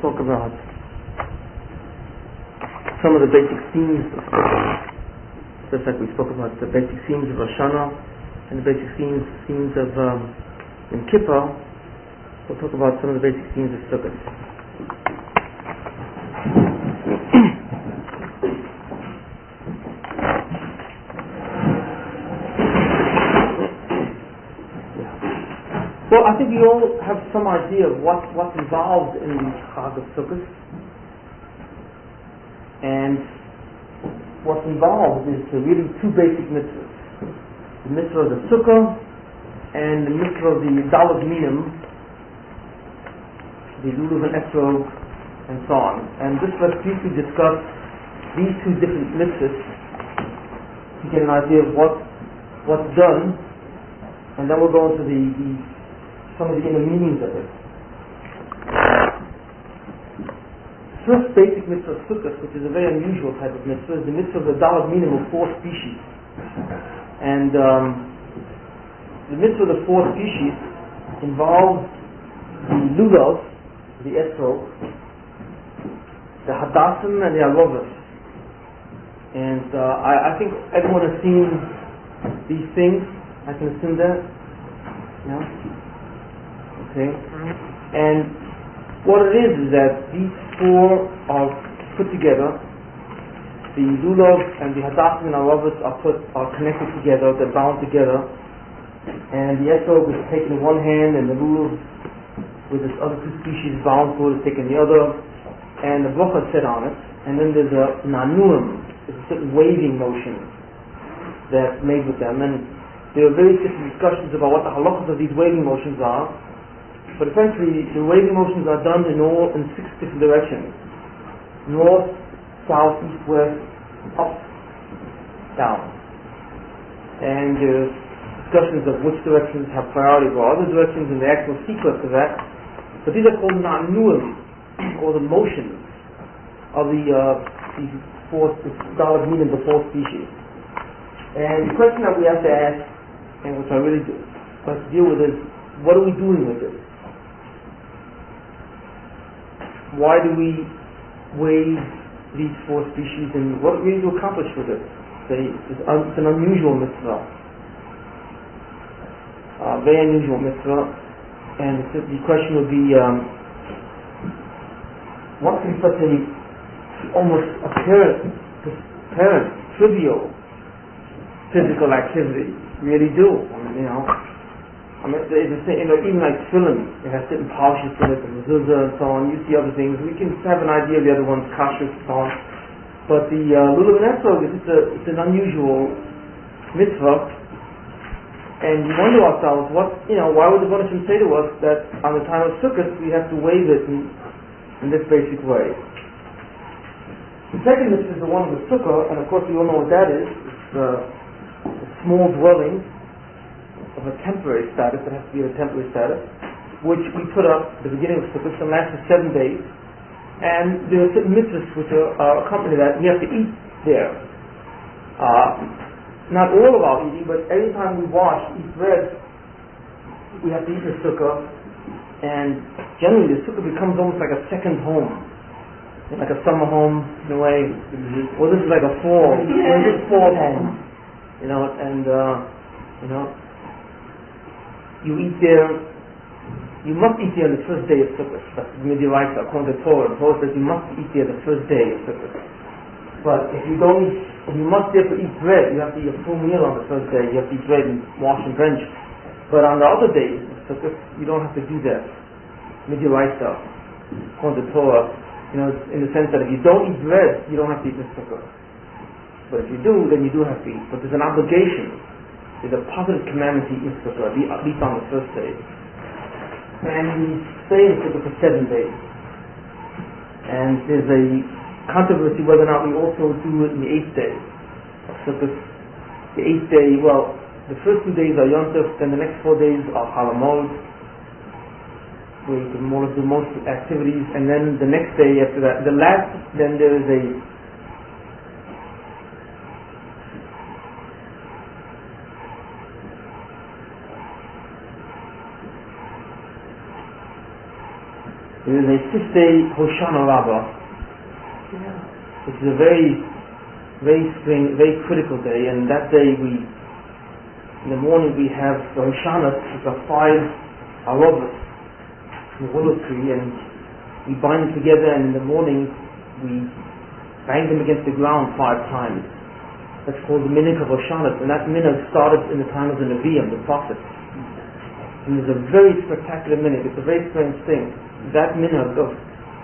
talk about some of the basic themes of Sukkot. Just like we spoke about the basic themes of Rosh Hashanah and the basic themes of Yom Kippur, we'll talk about some of the basic themes of Sukkot. Well, I think you all have some idea of what's involved in the Chag of Sukkot. And what's involved is really two basic mitzvahs. The mitzvah of the Sukkah and the mitzvah of the Daled Minim, the Lulav and Etrog, and so on. And just let's briefly discuss these two different mitzvahs to get an idea of what's done, and then we'll go into some of the inner meanings of it. First basic mitzvah of Sukkot, which is a very unusual type of mitzvah, is the mitzvah of the Daled Minim of 4 species. And the mitzvah of the 4 species involves the Lulav, the Etrog, the Hadassim, and the Arovas. And I think everyone has seen these things. I can assume that. Yeah? Okay. And what it is that these 4 are put together. The Lulav and the Hadassim and Arovas are connected together, they're bound together. And the Etrog is taken in one hand, and the Lulav with its other 2 species bound to it is taken in the other. And the Bracha is set on it. And then there's a Nanuim, there's a certain waving motion that's made with them. And there are various different discussions about what the halachas of these waving motions are. But essentially, the waving motions are done in 6 different directions: north, south, east, west, up, down. And there's discussions of which directions have priority over other directions and the actual sequence of that. But these are called na'nuim, or the motions of these 4 Daled Minim, the 4 species. And the question that we have to ask, and which I really like to deal with, is what are we doing with this? Why do we wave these 4 species, and what are we going to accomplish with it? It's an unusual mitzvah, very unusual mitzvah, and the question would be, what can such a almost apparent, trivial physical activity really do? Even like tefillin, it has certain polishes to it, the mezuzah and so on. You see other things. We can have an idea of the other one's kashrus and so on. But the Lulav and Etrog, it's an unusual mitzvah, and we wonder ourselves, why would the Rebbeinu Shem say to us that on the time of Sukkot we have to wave it in this basic way? The second mitzvah is the one of the Sukkah, and of course we all know what that is. It's a small dwelling of a temporary status, it has to be a temporary status, which we put up at the beginning of Sukkot, and lasts for 7 days. And there are certain mitzvahs which accompany that. We have to eat there. Not all of our eating, but every time we eat bread, we have to eat the Sukkah. And generally the Sukkah becomes almost like a second home, like a summer home in a way. Or this is like a fall. This is fall home. You eat there. You must eat there on the first day of Sukkot. That's Midivaisa, according to Torah. The Torah says you must eat there the first day of Sukkot. But if you must therefore eat bread, you have to eat a full meal on the first day. You have to eat bread and wash and drench. But on the other days of Sukkot, you don't have to do that. Midivaisa, according to Torah, in the sense that if you don't eat bread, you don't have to eat the Sukkot. But if you do, then you do have to eat. But there's an obligation. There's a positive commandment to eat Sukkah, at least on the first day. And we stay in Sukkah for 7 days. And there's a controversy whether or not we also do it in the 8th day of Sukkah. The 8th day, the first 2 days are Yom Tov, then the next 4 days are Halamod, where you can do most activities, and then the next day after that, then there is a There is a 6th day Hoshana Rabbah, which is a very, very critical day, and that day in the morning we have the Hoshanas, which are 5 arobas, the willow tree, and we bind them together, and in the morning we bang them against the ground 5 times. That's called the minhag of Hoshanas, and that minhag started in the time of the Nevi'im, the prophets. And it's a very spectacular minhag. It's a very strange thing. That minhag of,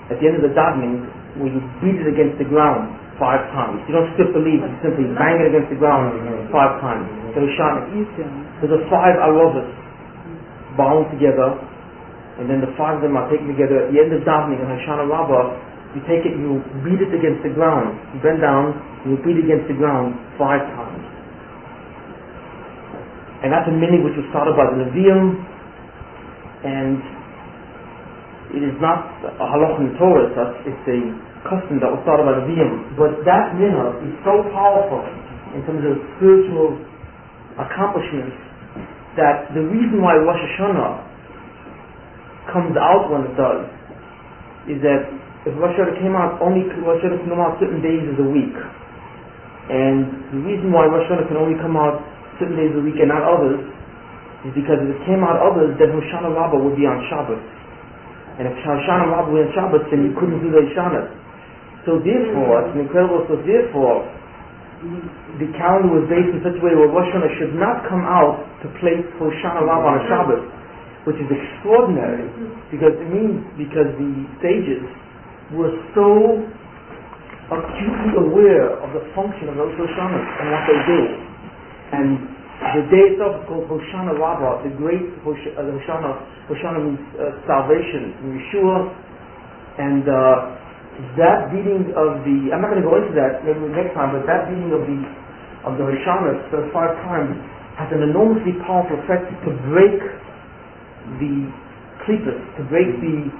at the end of the davening, where you beat it against the ground 5 times. You don't strip the leaves, you simply bang it against the ground 5 times. The Hoshanas. There's a 5 arobas bound together, and then the 5 of them are taken together. At the end of davening in Hoshana Rabbah, you take it, you beat it against the ground. You bend down, you beat it against the ground 5 times. And that's a minhag which was started by the Nevi'im, and it is not a halach in Torah, it's a custom that was started by the Nevi'im. But that minhag is so powerful in terms of spiritual accomplishments that the reason why Rosh Hashanah comes out when it does is that if Rosh Hashanah came out, Rosh Hashanah can come out certain days of the week. And the reason why Rosh Hashanah can only come out certain days of the week and not others is because if it came out others, then Hoshana Rabbah would be on Shabbos. And if Hoshana Rabbah were on Shabbos, then you couldn't do the Hoshanas. So therefore, it's incredible, the calendar was based in such a way where Rosh Hashanah should not come out to place Hoshana Rabbah on a Shabbos, which is extraordinary, because the sages were so acutely aware of the function of those Hoshanas and what they do. And the day itself is called Hoshana Rabbah, the great Hoshana. Hoshana means salvation from Yeshua, and that beating of the, I'm not going to go into that maybe next time, but that beating of the Hoshanas, those 5 times, has an enormously powerful effect to break the klippos, to break the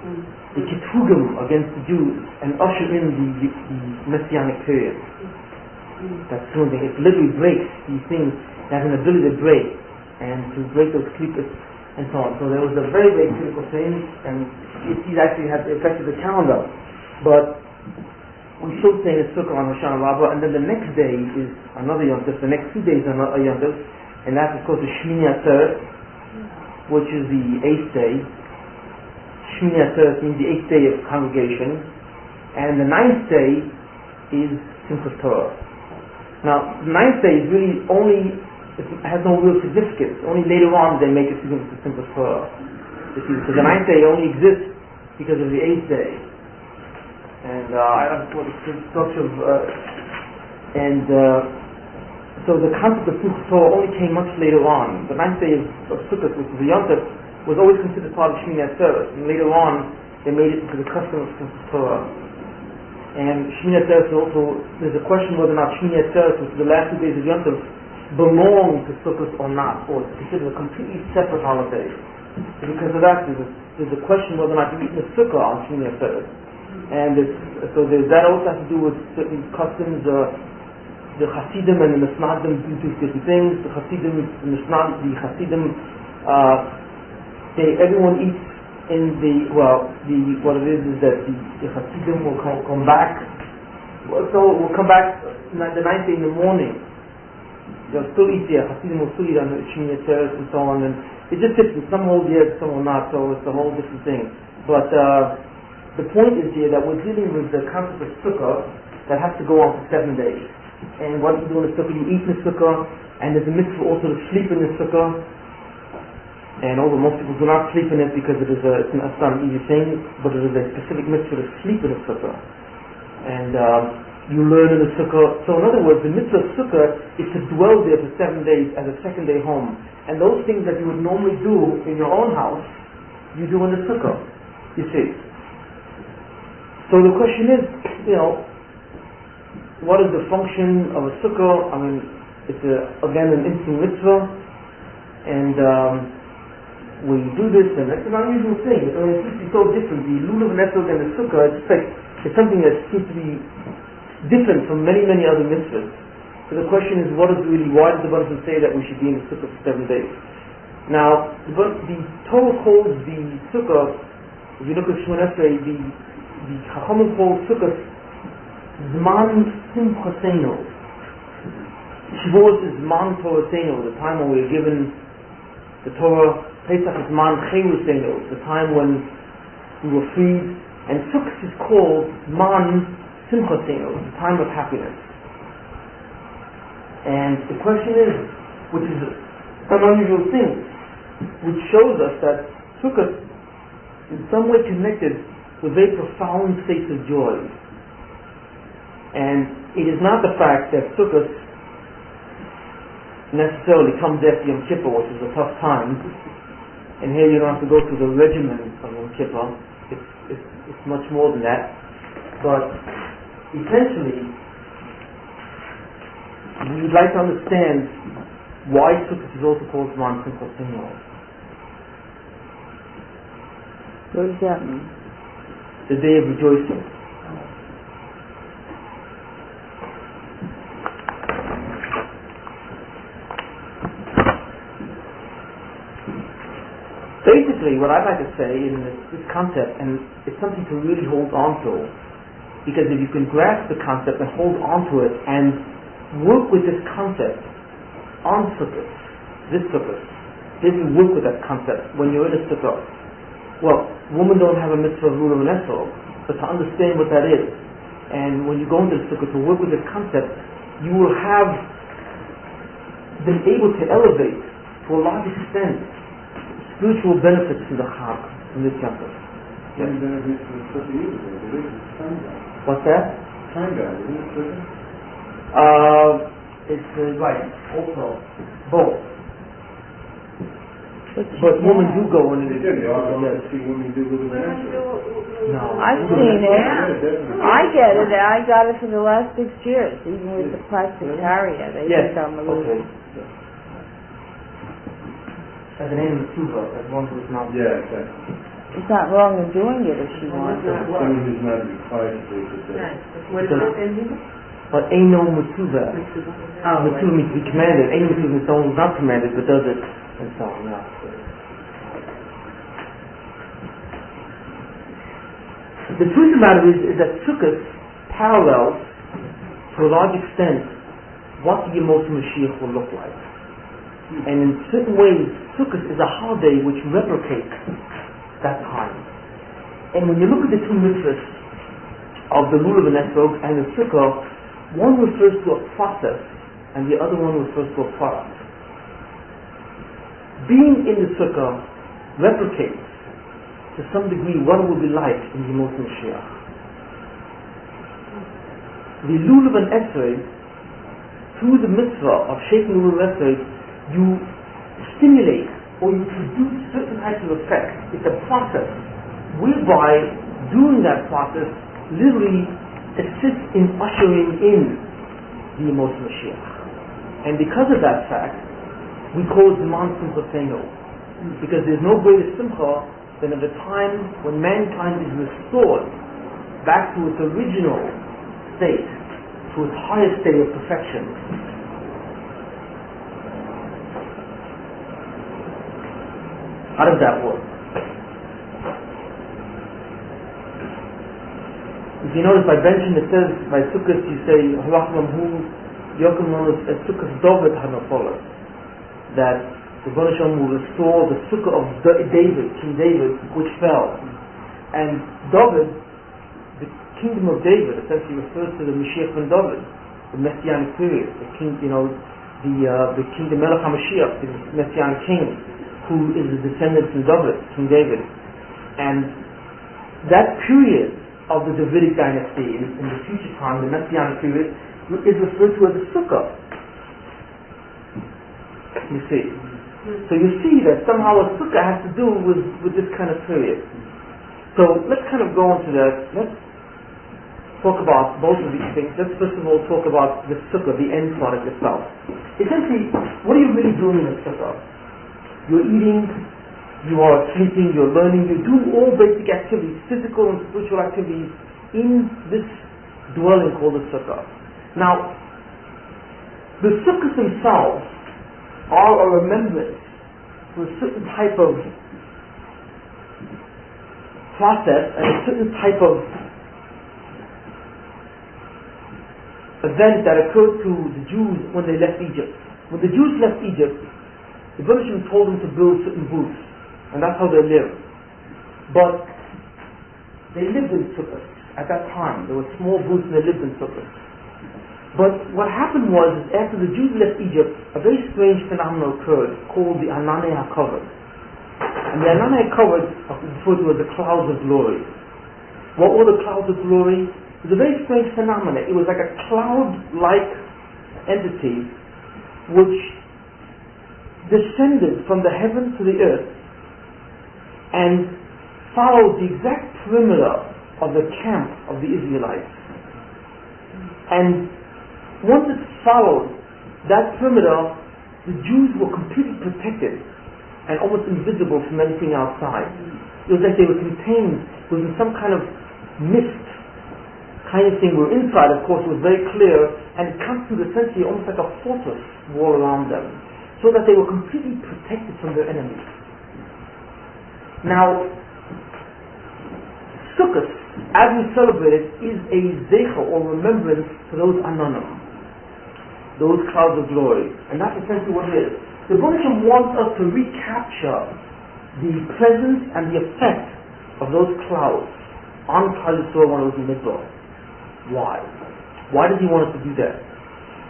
kitugim against the Jews and usher in the Messianic period. That's something. It literally breaks these things. It has an ability to break and to break those klippos and so on. So there was a very, very critical thing, and it actually had affected the calendar. But we still say the Sukkah on Hoshana Rabbah, and then the next day is another Yom Tov. The next 2 days are Yom Tov, and that's of course the Shmini Atzeret, which is the 8th day. Shmini Atzeret means the 8th day of congregation, and the 9th day is Simchas Torah. Now, the 9th day is really it has no real significance. Only later on they make it significant to Simchas Torah. Because the 9th day only exists because of the 8th day. And I don't know what the structure of... so the concept of Simchas Torah only came much later on. The 9th day of Sukkot, which is the Yom Tov, was always considered part of Shmini Atzeret. And later on, they made it into the custom of Simchas Torah. And Shmini Atzeret also, there's a question whether or not Shmini Atzeret, which is the last 2 days of Yom Tov, belong to Sukkot or not, or it's considered a completely separate holiday. And because of that, there's a question whether or not you eat the Sukkah on Shmini Atzeret. And that also has to do with certain customs. The Hasidim and the Misnadim do different things. The Hasidim, everyone eats in what it is that the Hasidim will come back. So will come back the 9th day in the morning. They'll still eat there. Hasidim will still eat on the Shmini Atzeret and so on. And it's just different. Some hold yes, some will not. So it's a whole different thing. But the point is here that we're dealing with the concept of Sukkah that has to go on for 7 days. And what you do in the Sukkah, you eat in the Sukkah, and there's a mitzvah also to sleep in the Sukkah. And although most people do not sleep in it because it's not an easy thing, but it is a specific mitzvah to sleep in the Sukkah. And you learn in the Sukkah. So in other words, the mitzvah of Sukkah is to dwell there for 7 days as a second day home. And those things that you would normally do in your own house, you do in the Sukkah. You see. So the question is, what is the function of a Sukkah? I mean, it's again an instant mitzvah, and when you do this, and that's an unusual thing. I mean, it's so different. The lulav and esrog and the Sukkah, it's something that seems to be different from many, many other mitzvahs. So the question is, why does the Bible say that we should be in the Sukkah for 7 days? Now, the Torah calls the Sukkah If you look at Shemon Esrei, the Chachamim call Sukkos Zman Simchasenu. Shavuos is Zman Torasenu, the time when we are given the Torah. Pesach is Zman Chayusenu, the time when we were freed. And Sukkos is called Zman Simchasenu, the time of happiness. And the question is, which is an unusual thing, which shows us that Sukkot in some way connected with very profound states of joy. And it is not the fact that Sukkot necessarily comes after Yom Kippur, which is a tough time, and here you don't have to go through the regimen of Yom Kippur. It's much more than that. But essentially, we would like to understand why Sukkot is also called Zman Simchasenu. What does that mean? The day of rejoicing. Basically, what I'd like to say in this concept, and it's something to really hold on to, because if you can grasp the concept and hold on to it and work with this concept on Sukkot, if you work with that concept when you're in a Sukkot, well, women don't have a mitzvah of lulav and esrog, but to understand what that is, and when you go into the Sukkot to work with this concept, you will have been able to elevate to a large extent spiritual benefits from the Chag, from this Yom Tov. Yes. What's that? It's right, also both. But women do go in. They often see women do lulav and esrog. No. I've seen it. I get it. I got it for the last 6 years, even with the Presbyteria. They think I'm a little. Okay. As an aim of tshuva, as one who is not. Yeah, exactly. It's not wrong in doing it if she wants it. Someone who's not required to do it. But ain't no mitzvah. Mitzvah means to be commanded. Ain't no mitzvah means someone who's not commanded but does it, and so on. Yeah. The truth of the matter is that Sukkot parallels, to a large extent, what the Yemot Mashiach will look like. And in certain ways, Sukkot is a holiday which replicates that time. And when you look at the two mitzvahs of the lulav and esrog and the sukkah, one refers to a process and the other one refers to a product. Being in the sukkah replicates to some degree what it will be like in the Yemot Mashiach. The lulav and esrog, through the mitzvah of shaking the lulav and esrog, you stimulate or you produce certain types of effects. It's a process whereby doing that process literally assists in ushering in the Yemot Mashiach. And because of that fact, we call it Zman Simchasenu, because there's no greater simcha than at the time when mankind is restored back to its original state, to its highest state of perfection. How does that work? If you notice by benching it says, by Sukkot you say, Sukkot David Hanafolah, that the Baruch Hashem will restore the Sukkah of David, King David, which fell. And David, the kingdom of David, essentially refers to the Mashiach ben David, the Messianic period, the king, the kingdom Melech HaMashiach, the Messianic king, who is the descendant from David, King David. And that period of the Davidic dynasty in the future time, the Messianic period, is referred to as the Sukkah. You see. So you see that somehow a Sukkah has to do with this kind of period. So let's kind of go into that. Let's talk about both of these things. Let's first of all talk about the Sukkah, the end product itself. Essentially, what are you really doing in the Sukkah? You're eating, you are sleeping, you're learning, you're doing all basic activities, physical and spiritual activities in this dwelling called the Sukkah. Now, the Sukkahs themselves are a remembrance to a certain type of process and a certain type of event that occurred to the Jews when they left Egypt. When the Jews left Egypt, the British told them to build certain booths, and that's how they lived. But they lived in Sukkos at that time. There were small booths and they lived in Sukkos. But what happened was, after the Jews left Egypt, a very strange phenomenon occurred called the Ananei HaKavod. And the Ananei HaKavod are referred to as the clouds of glory. What were the clouds of glory? It was a very strange phenomenon. It was like a cloud-like entity which descended from the heaven to the earth and followed the exact perimeter of the camp of the Israelites. And once it followed that perimeter, the Jews were completely protected and almost invisible from anything outside. It was like they were contained within some kind of mist kind of thing, where inside, of course, it was very clear, and it constituted essentially almost like a fortress wall around them, so that they were completely protected from their enemies. Now, Sukkos, as we celebrate it, is a zecher or remembrance to those Ananim, those clouds of glory, and that's essentially what it is. The Buddhism wants us to recapture the presence and the effect of those clouds on Klal Yisrael when it was in Mitzvah. Why? Why does he want us to do that?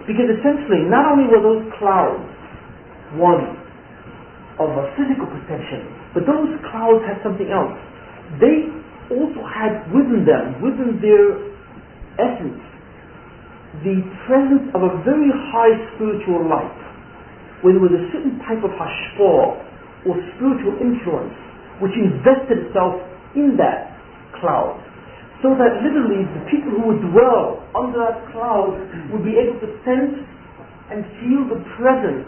Because essentially, not only were those clouds one of a physical protection, but those clouds had something else. They also had within them, within their essence, the presence of a very high spiritual light, where there was a certain type of hashpah or spiritual influence which invested itself in that cloud, so that literally the people who would dwell under that cloud would be able to sense and feel the presence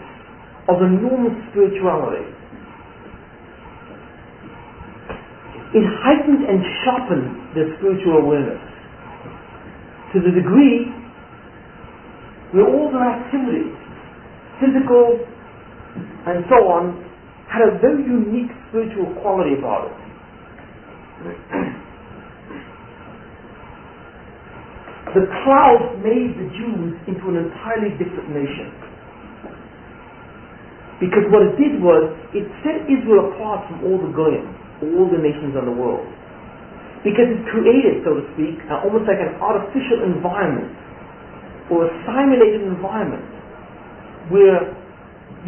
of enormous spirituality. It heightened and sharpened their spiritual awareness to the degree where all their activities, physical and so on, had a very unique spiritual quality about it. The cloud made the Jews into an entirely different nation. Because what it did was, it set Israel apart from all the goyim, all the nations of the world. Because it created, so to speak, almost like an artificial environment, or a simulated environment, where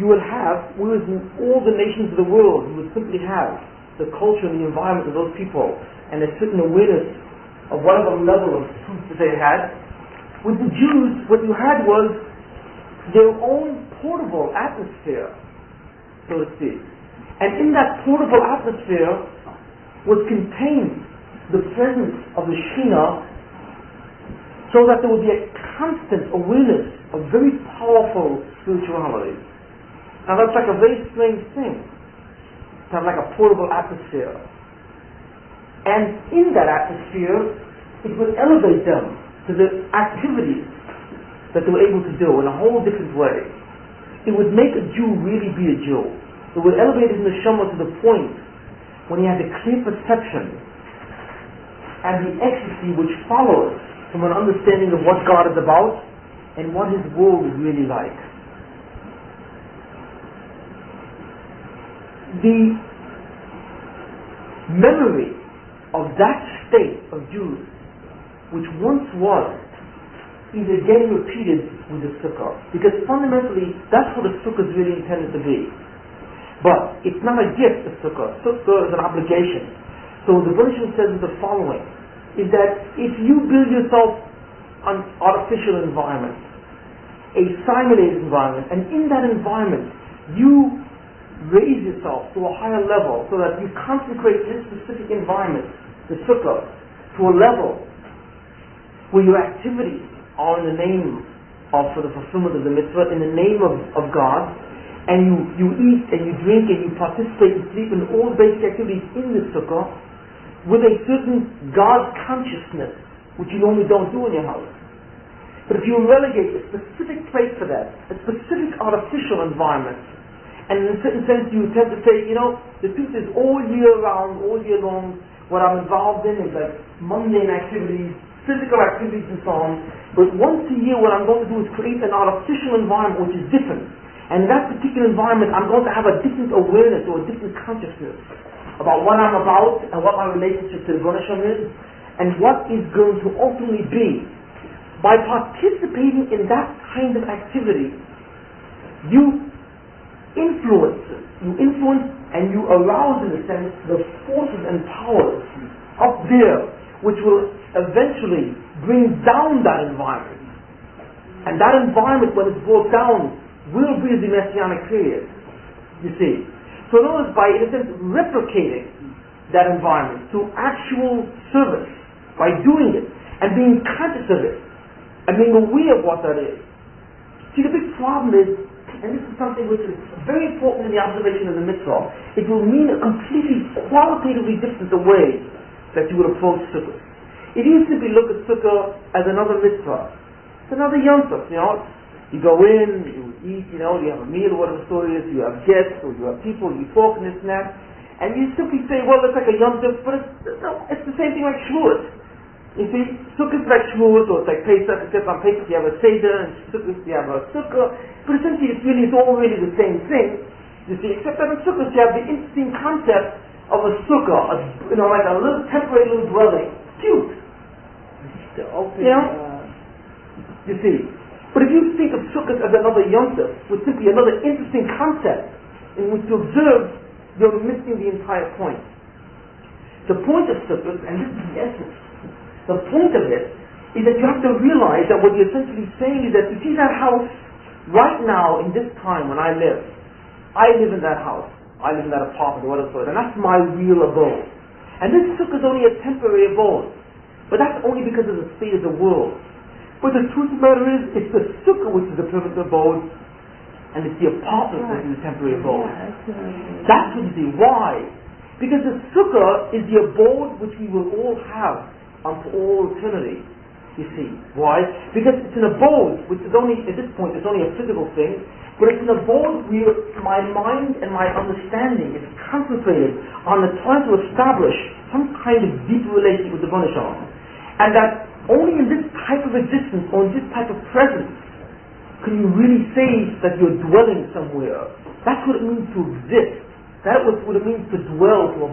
you would have, whereas in all the nations of the world, you would simply have the culture and the environment of those people, and a certain awareness of whatever level of truth that they had. With the Jews, what you had was their own portable atmosphere, so to speak. And in that portable atmosphere was contained the presence of the Shekhinah, so that there would be a constant awareness of very powerful spirituality. Now that's like a very strange thing, to have like a portable atmosphere. And in that atmosphere, it would elevate them to the activities that they were able to do in a whole different way. It would make a Jew really be a Jew. It would elevate his neshama to the point when he had a clear perception and the ecstasy which follows from an understanding of what God is about and what His world is really like. The memory of that state of Jews, which once was, is again repeated with the Sukkah. Because fundamentally, that's what the Sukkah is really intended to be. But it's not a gift, the Sukkah. Sukkah is an obligation. So the Buddhism says the following, is that if you build yourself an artificial environment, a simulated environment, and in that environment, you raise yourself to a higher level so that you consecrate this specific environment, the Sukkah, to a level where your activities are in the name of, for the fulfillment of the mitzvah, in the name of God, and you eat and you drink and you participate and sleep in all basic activities in the Sukkah with a certain God consciousness, which you normally don't do in your house. But if you relegate a specific place for that, a specific artificial environment, and in a certain sense you tend to say, the truth is all year round, all year long, what I'm involved in is like mundane activities, physical activities and so on. But once a year what I'm going to do is create an artificial environment which is different. And in that particular environment I'm going to have a different awareness or a different consciousness about what I'm about and what my relationship to the Rebbeinu Shalom is and what is going to ultimately be. By participating in that kind of activity, you influence and you arouse, in a sense, the forces and powers up there which will eventually bring down that environment. And that environment, when it's brought down, will be the Messianic period, you see. So in other words, by, in a sense, replicating that environment through actual service, by doing it and being conscious of it and being aware of what that is. See, the big problem is, and this is something which is very important in the observation of the mitzvah, it will mean a completely qualitatively different way that you would approach Sukkot. If you simply look at Sukkah as another mitzvah, it's another Yom Tov, you know. You go in, you eat, you know, you have a meal, whatever the story is, you have guests, or you have people, you talk and this and that, and you simply say, well, it's like a Yom Tov, but it's the same thing like Shavuot. You see, Sukkot is like Shavuot, or it's like Pesach, except on Pesach you have a Seder, and Sukkot you have a Sukkah, but essentially it's all really the same thing, you see, except that in Sukkot you have the interesting concept of a Sukkah, like a little temporary little dwelling. Cute. You know? You see. But if you think of Sukkot as another Yom Tov, with simply another interesting concept in which to observe, you're missing the entire point. The point of Sukkot, and this is the essence, the point of it is that you have to realize that what you're essentially saying is that you see that house right now in this time when I live in that house, I live in that apartment or whatever, and that's my real abode. And this Sukkah is only a temporary abode, but that's only because of the state of the world. But the truth of the matter is, it's the Sukkah which is the permanent abode, and it's the apartment which is the temporary abode. That's what you see. Why? Because the Sukkah is the abode which we will all have unto all eternity. You see. Why? Because it's an abode which is only, at this point, it's only a physical thing, but it's an abode where my mind and my understanding is concentrated on trying to establish some kind of deep relationship with the Rebbeinu Shalom. And that only in this type of existence, or in this type of presence, can you really say that you're dwelling somewhere. That's what it means to exist. That's what it means to dwell, to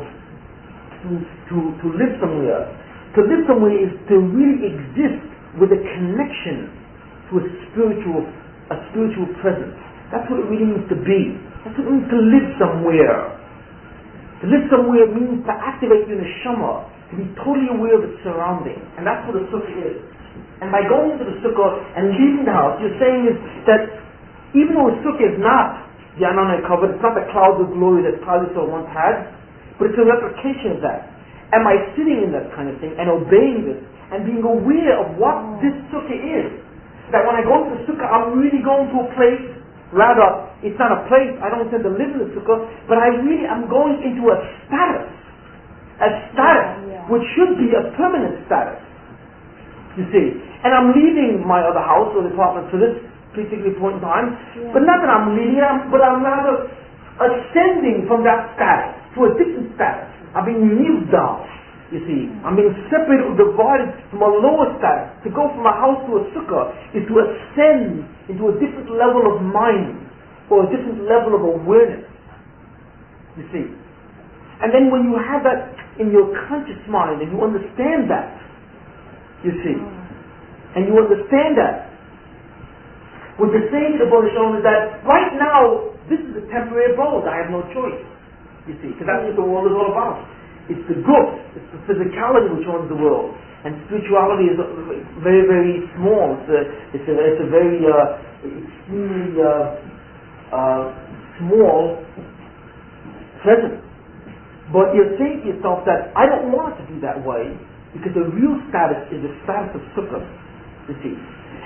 live somewhere. To live somewhere is to really exist with a connection to a spiritual presence. That's what it really means to be. That's what it means to live somewhere. To live somewhere means to activate your neshama, to be totally aware of its surrounding. And that's what a sukkah is. And by going into the sukkah and leaving the house, you're saying is that even though a sukkah is not the Ananai covered, it's not the clouds of glory that Klal Yisrael once had, but it's a replication of that. Am I sitting in that kind of thing and obeying this and being aware of what this sukkah is? That when I go into the sukkah, I'm really going to a place, rather, it's not a place, I don't intend to live in the sukkah, but I'm going into a status which should be a permanent status. You see. And I'm leaving my other house or the apartment for this particular point in time, but not that I'm leaving it, but I'm rather ascending from that status to a different status. I'm being moved down, you see. I'm being separated or divided from a lower status. To go from a house to a sukkah is to ascend into a different level of mind or a different level of awareness, you see. And then when you have that in your conscious mind and you understand that, you see, and you understand that, what you're saying to the Rebbeinu Shalom is that right now, this is a temporary abode. I have no choice. You see, because that's what the world is all about. It's the good, it's the physicality which owns the world, and spirituality is very, very small. It's a very extremely small presence. But you're saying to yourself that I don't want it to be that way, because the real status is the status of Sukkot. You see,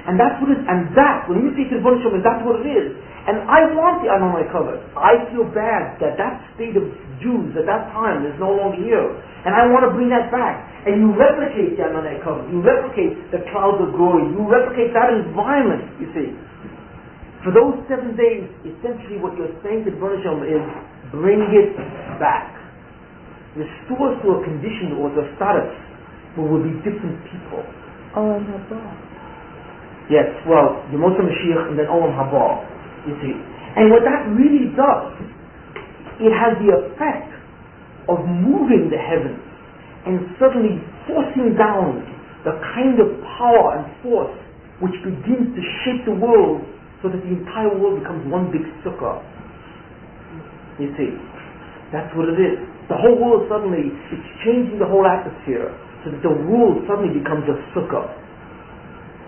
and that's what it is. And that, when you say to the Rebbeinu Shalom, that's what it is. And I want the Ananai covered. I feel bad that state of Jews at that time is no longer here. And I want to bring that back. And you replicate the Ananai covered. You replicate the clouds of glory. You replicate that environment, you see. For those 7 days, essentially what you're saying to the Rebbeinu Shalom is, bring it back. restores to a condition or to a status where we'll be different people. Olam haba. Yes, well, the Moshe Mashiach and then Olam haba, you see. And what that really does, it has the effect of moving the heavens and suddenly forcing down the kind of power and force which begins to shape the world so that the entire world becomes one big sukkah. You see, that's what it is. The whole world suddenly, it's changing the whole atmosphere so that the world suddenly becomes a sukkah.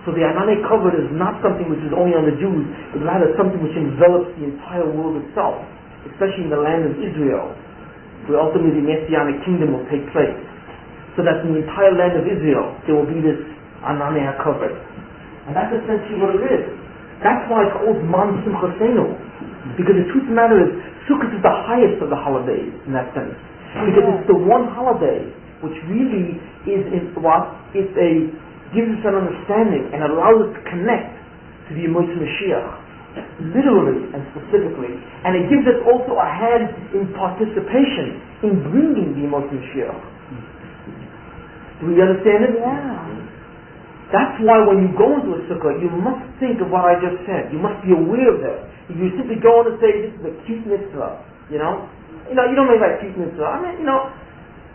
So the Anane cover is not something which is only on the Jews, but rather something which envelops the entire world itself, especially in the land of Israel, where ultimately the Messianic kingdom will take place. So that in the entire land of Israel, there will be this Anane cover. And that's essentially what it is. That's why it's called Man Simchasenu. Because the truth of the matter is, Sukkot is the highest of the holidays in that sense. Because it's the one holiday which really is gives us an understanding and allows us to connect to the Moshe Mashiach, literally and specifically. And it gives us also a hand in participation in bringing the Moshe Mashiach. Do we understand it? Yeah. That's why when you go into a sukkah, you must think of what I just said. You must be aware of that. If you simply go in and say, this is a cute mitzvah, you don't make that cute mitzvah. I mean,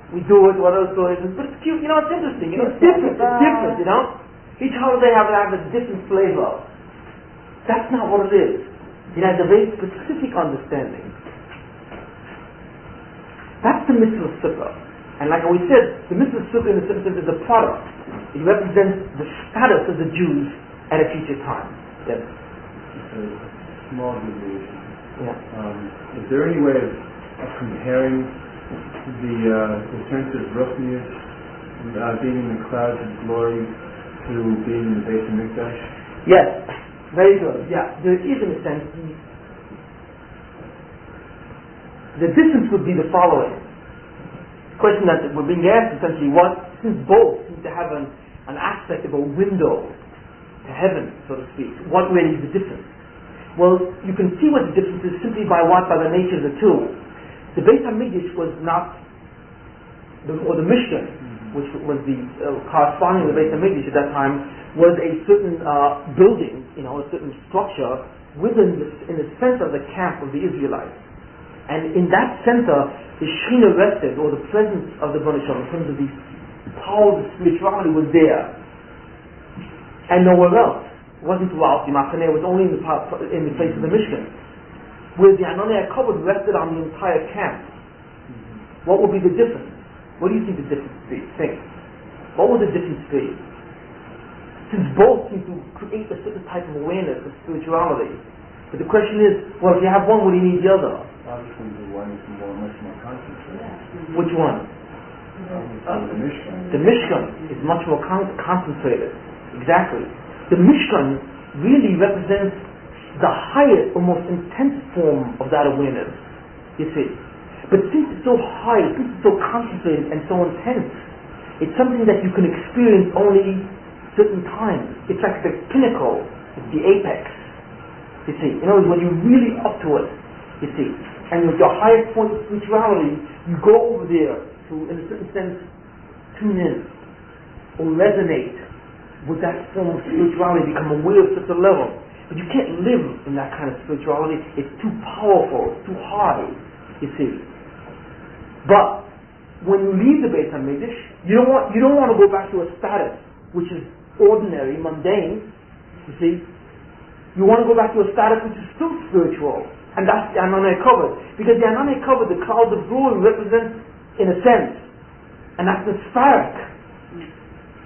we do it, what else is it, but it's cute, it's interesting, it's different, Each holiday have a different flavor. That's not what it is. It has a very specific understanding. That's the mitzvah sukkah. And like we said, the mitzvah sukkah in the sense is a product. It represents the status of the Jews at a future time. Yes. A small deviation. Yeah. Is there any way of comparing the sense of ruchnius, being in the clouds of glory, to being in the Beis Hamikdash? Yes, very good. Yeah, there is in a sense. The difference would be the following. The question that we're being asked essentially, since both seem to have an aspect of a window to heaven, so to speak, what really is the difference? Well, you can see what the difference is simply by the nature of the two. The Beis Hamikdash was not, or the Mishkan, which was the corresponding to the Beis Hamikdash at that time, was a certain building, a certain structure within in the center of the camp of the Israelites. And in that center, the Shekhinah rested, or the presence of the Bnei Shalom, in terms of the power of spirituality, was there, and nowhere else. It wasn't throughout the Machaneh, it was only in the place of the Mishkan. Where the Ananei HaKavod rested on the entire camp. What would be the difference? What do you think the difference be? Think. What would the difference be? Since both seem to create a certain type of awareness of spirituality. But the question is, well, if you have one, what do you need the other? Obviously the one is much more concentrated. Which one? The Mishkan. The Mishkan is much more concentrated. Exactly. The Mishkan really represents the highest or most intense form of that awareness, you see. But since it's so high, since it's so concentrated and so intense, it's something that you can experience only certain times. It's like the pinnacle, it's the apex, you see. In other words, when you're really up to it, you see, and with your highest point of spirituality, you go over there to, in a certain sense, tune in or resonate with that form of spirituality, become aware of such a level. But you can't live in that kind of spirituality. It's too powerful, it's too high, you see. But when you leave the Beis Hamikdash, you don't want to go back to a status which is ordinary, mundane, you see. You want to go back to a status which is still spiritual. And that's the Ananei HaKavod. Because the Ananei HaKavod, the clouds of glory, represents, in a sense, an atmospheric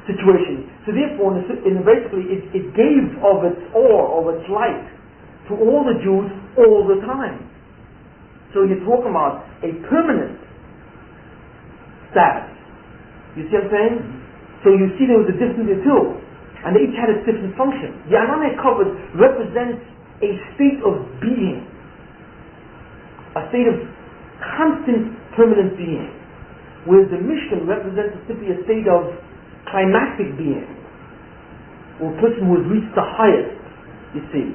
situation. So therefore, basically, it gave of its awe, of its light, to all the Jews all the time. So you're talking about a permanent status. You see what I'm saying? So you see there was a difference in the two. And they each had its different function. The Ananei HaKavod represents a state of being. A state of constant, permanent being. Whereas the Mishkan represents simply a state of climactic being, or a person who has reached the highest, you see.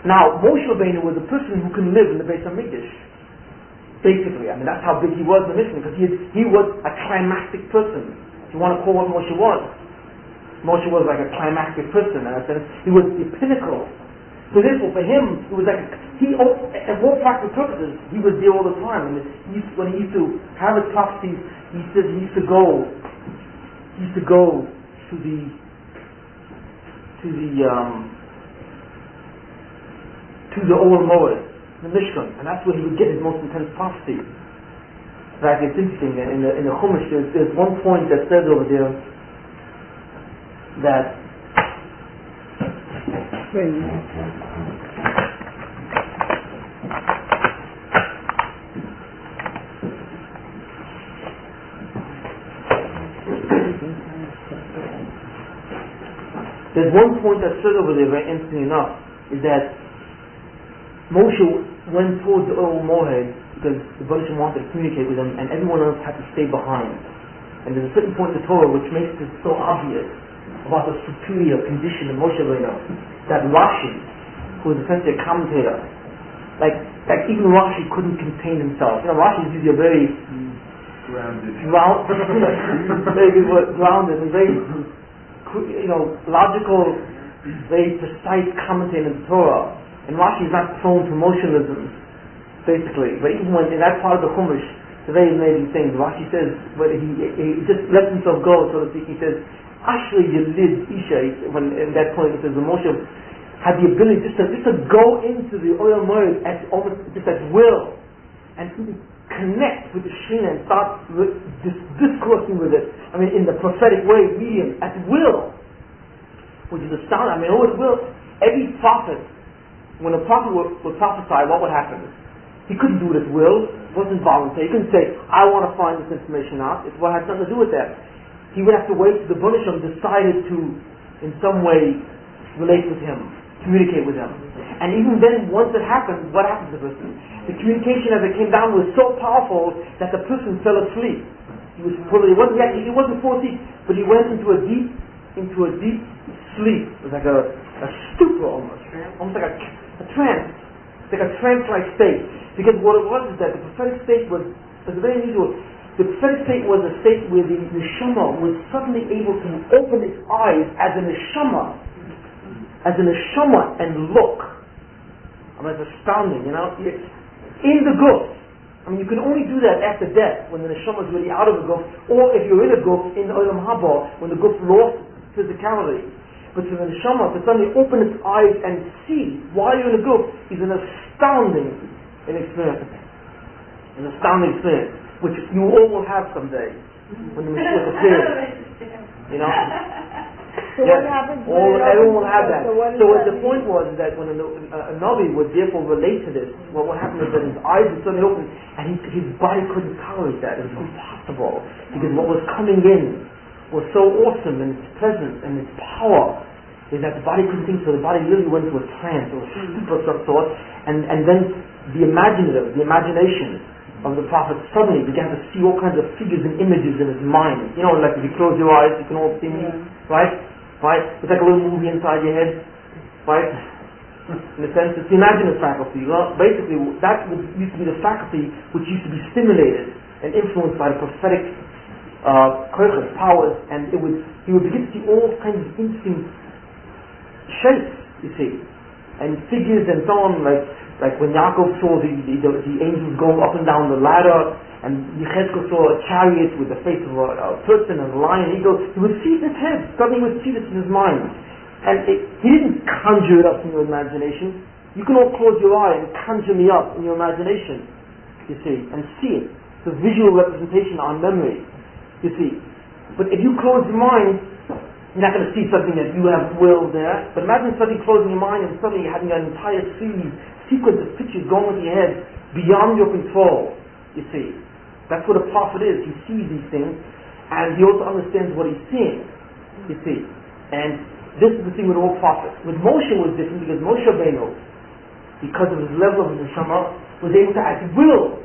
Now, Moshe Rabbeinu was a person who can live in the Beis Hamikdash. Basically, I mean, that's how big he was in the mission, because he was a climactic person. If you want to call what Moshe was. Moshe was like a climactic person, in a sense. He was the pinnacle. So therefore, for him, it was like, at all practical purposes, he was there all the time. And when he used to have his prophecies, he used to go to the Old Moed, the Mishkan, and that's where he would get his most intense prophecy. In fact, it's interesting, in the Chumash, there's one point that says over there that there's one point that says over there, very interesting enough, is that Moshe went towards the Old Moed because the Banishim wanted to communicate with him, and everyone else had to stay behind. And there's a certain point in the Torah which makes it so obvious about the superior condition of Moshe Rabbeinu that Rashi, who is essentially a commentator, like even Rashi couldn't contain himself. You know, Rashi is usually a very grounded and very logical, very precise commentator in the Torah. And Rashi is not prone to emotionalism, basically. But even when in that part of the Chumash, it's a very amazing thing. Rashi says, but he just lets himself go, so to speak. He says, "Ashli Yelid Isha." When in that point, he says the Moshe had the ability just to go into the Oil Moed at almost just at will, and to connect with the Shekhinah and start discoursing with it. I mean, in the prophetic way, medium at will, which is astounding. I mean, always will. Every prophet, when a prophet would prophesy, what would happen? He couldn't do it at will. It wasn't voluntary. He couldn't say, "I want to find this information out." It had nothing to do with that. He would have to wait till the Banishim decided to, in some way, relate with him, communicate with him. And even then, once it happened, what happened to the person? The communication as it came down was so powerful that the person fell asleep. He was fully, he wasn't full asleep, but he went into a deep sleep. It was like a stupor almost like a trance. It's like a trance-like state. Because what it was is that the prophetic state was very unusual. The prophetic state was a state where the neshama was suddenly able to open its eyes as a neshama, and look. I mean, it's astounding, you know. In the guf, I mean, you can only do that after death, when the neshama is really out of the guf, or if you're in a guf, in the olam haba, when the guf lost physicality. But for the neshama to suddenly open its eyes and see while you're in the guf is an astounding experience. An astounding experience, which you all will have someday when the Mashiach appears. You know? So what happens? Everyone will have that. So what the point was is that when a Navi would therefore relate to this, what would happen is that his eyes would suddenly open and his body couldn't tolerate that. It was impossible. Because what was coming in was so awesome in its presence and its power, is that the body couldn't think, so the body literally went into a trance or a stupor of some sort, and then the imagination of the prophet suddenly began to see all kinds of figures and images in his mind. You know, like if you close your eyes, you can all see me, right? It's like a little movie inside your head, right? In a sense, it's the imaginative faculty. Well, basically, that used to be the faculty which used to be stimulated and influenced by the prophetic koiches, powers, and he would begin to see all kinds of interesting shapes, you see, and figures and so on, like when Yaakov saw the angels going up and down the ladder, and Yechezkel saw a chariot with the face of a person and a lion, he would see this head, suddenly he would see this in his mind. And he didn't conjure it up in your imagination. You can all close your eye and conjure me up in your imagination, you see, and see it. It's a visual representation on memory, you see. But if you close your mind, you're not going to see something that you have will there. But imagine suddenly closing your mind and suddenly having an entire sequence of pictures going into your head beyond your control, you see. That's what a prophet is. He sees these things, and he also understands what he's seeing, you see. And this is the thing with all prophets. With Moshe was different because Moshe Rabbeinu, because of his level of neshama, was able to at will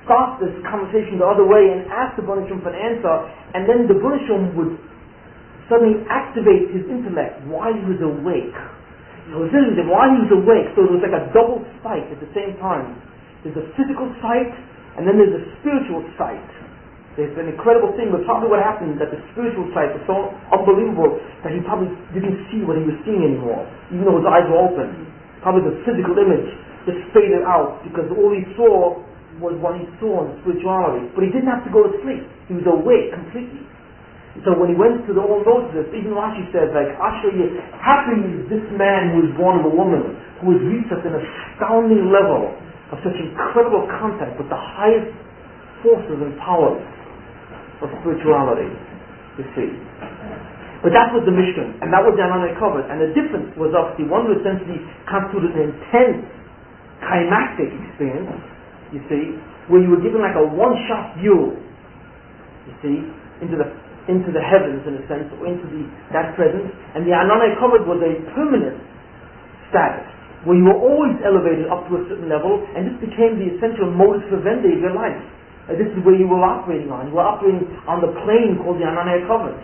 start this conversation the other way and ask the Banishim for an answer, and then the Banishim would suddenly activate his intellect while he was awake. So it says that while he was awake, so it was like a double sight at the same time. There's a physical sight And then there's a spiritual sight. There's an incredible thing, but probably what happened is that the spiritual sight was so unbelievable that he probably didn't see what he was seeing anymore, even though his eyes were open. Probably the physical image just faded out because all he saw was what he saw in spirituality. But he didn't have to go to sleep. He was awake completely. So when he went to all those, even Rashi says, like, actually, happy is this man who was born of a woman, who has reached such an astounding level of such incredible contact with the highest forces and powers of spirituality, you see. But that was the Mishkan, and that was the Ananei covered. And the difference was obviously one was essentially constituted an intense, climactic experience, you see, where you were given like a one-shot view, you see, into the heavens in a sense, or into that presence. And the Ananei covered was a permanent status, where you were always elevated up to a certain level, and this became the essential modus vivendi of your life. This is where you were operating on. You were operating on the plane called the Ananei covered.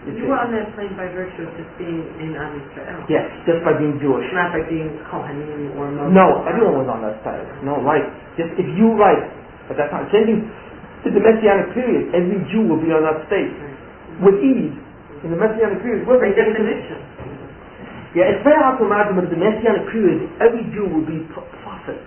You were on that plane by virtue of just being in Am Yisrael. Yes, just by being Jewish. Not by being Kohanim or Moses. No, everyone was on that status. No, right. Just if you but that's not changing. In the Messianic period, every Jew will be on that state. Right. With Eve, in the Messianic period, by definition. Yeah, it's very hard to imagine, but in the Messianic period, every Jew will be prophet.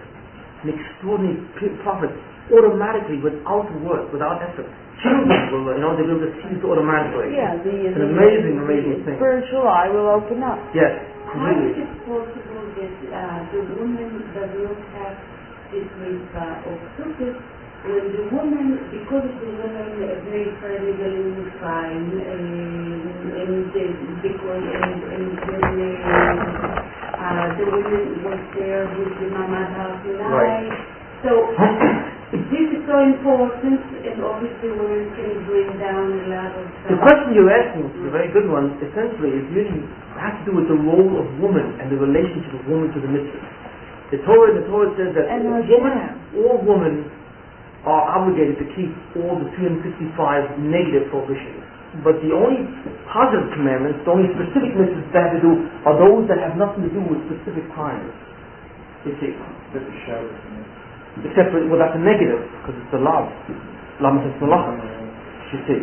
An extraordinary prophet, automatically, without work, without effort. Children will, they will receive automatically. Yeah, it's an amazing thing. Spiritual eye will open up. Yes, How is completely. it possible that the woman does not have this mitzvah of Sukkos when the woman, because of the woman very fairly fine and the woman was there with the mama house night. Right. So this is so important, and obviously women can bring down a lot of The question you're asking, which is a very good one, essentially is really has to do with the role of woman and the relationship of woman to the mitzvah. The Torah says that all women are obligated to keep all the 365 negative prohibitions. But the only positive commandments, the only specific mitzvahs that have to do, are those that have nothing to do with specific crimes. You see. Except for, that's a negative, because it's a law. You see.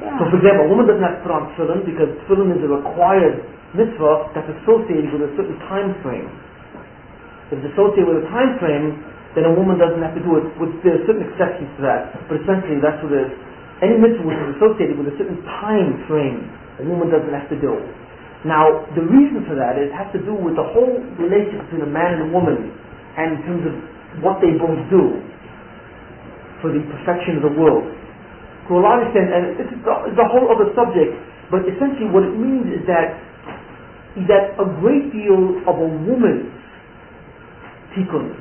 Yeah. So for example, a woman doesn't have to put on tefillin because tefillin is a required mitzvah that's associated with a certain time frame. If it's associated with a time frame, then a woman doesn't have to do it. There are certain exceptions to that, but essentially that's what it is. Any mitzvah which is associated with a certain time frame, a woman doesn't have to do. Now, the reason for that has to do with the whole relationship between a man and a woman, and in terms of what they both do for the perfection of the world. To a large extent, and it's a whole other subject, but essentially what it means is that a great deal of a woman's tikkun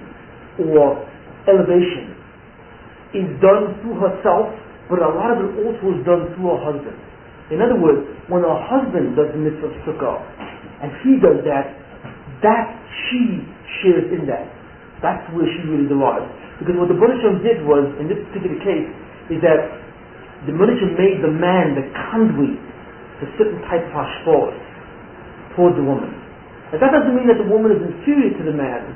or elevation is done through herself, but a lot of it also is done through her husband. In other words, when her husband does the mitzvah of Sukkah, and he does that she shares in that. That's where she really derives. Because what the Baruch Shem did was, in this particular case, is that the Baruch Shem made the man the conduit to certain type of hashpos towards the woman. Now that doesn't mean that the woman is inferior to the man,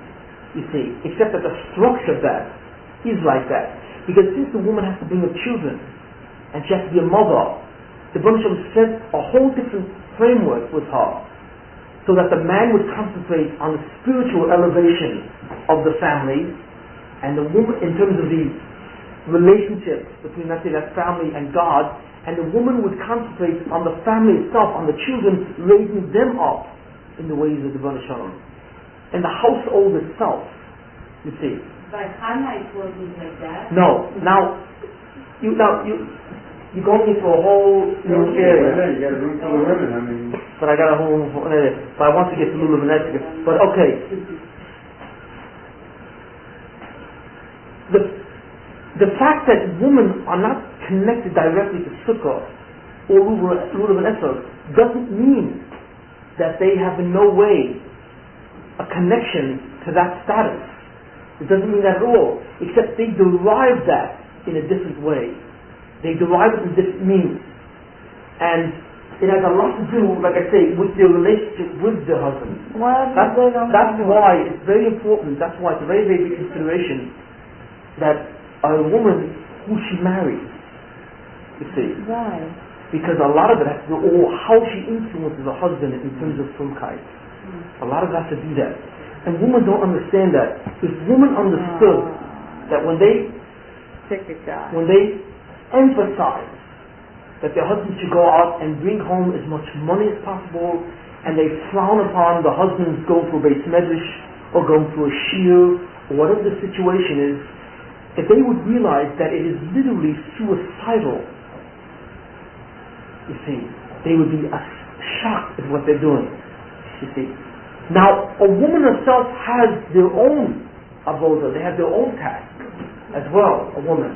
you see, except that the structure of that is like that. Because since the woman has to bring up children, and she has to be a mother, the Baruch Shem set a whole different framework with her, so that the man would concentrate on the spiritual elevation of the family, and the woman, in terms of the relationship between, let's say, that family and God, and the woman would concentrate on the family itself, on the children, raising them up in the ways of the Baruch Shem, and the household itself, you see. But Hannah, it wasn't like that. No. Now you're going into a whole new area. You got to root for the women. I mean. But I got a whole. But I want to get to Lulav and Esther. But okay. The fact that women are not connected directly to Sukkos or Lulav and Esther doesn't mean that they have in no way a connection to that status. It doesn't mean that at all, except they derive that in a different way. They derive it in different means. And it has a lot to do, like I say, with their relationship with their husband. Well, that's why it's very important, that's why it's a very, very big consideration that a woman who she marries, you see. Right. Because a lot of it has to do, or how she influences her husband in terms of Sukkos. A lot of it has to do that. And women don't understand that. If women understood that when they emphasize that their husband should go out and bring home as much money as possible, and they frown upon the husbands going for a Beis Medrash or going for a shiur or whatever the situation is, if they would realize that it is literally suicidal, you see, they would be shocked at what they're doing, you see. Now, a woman herself has their own avoda, they have their own task as well, a woman.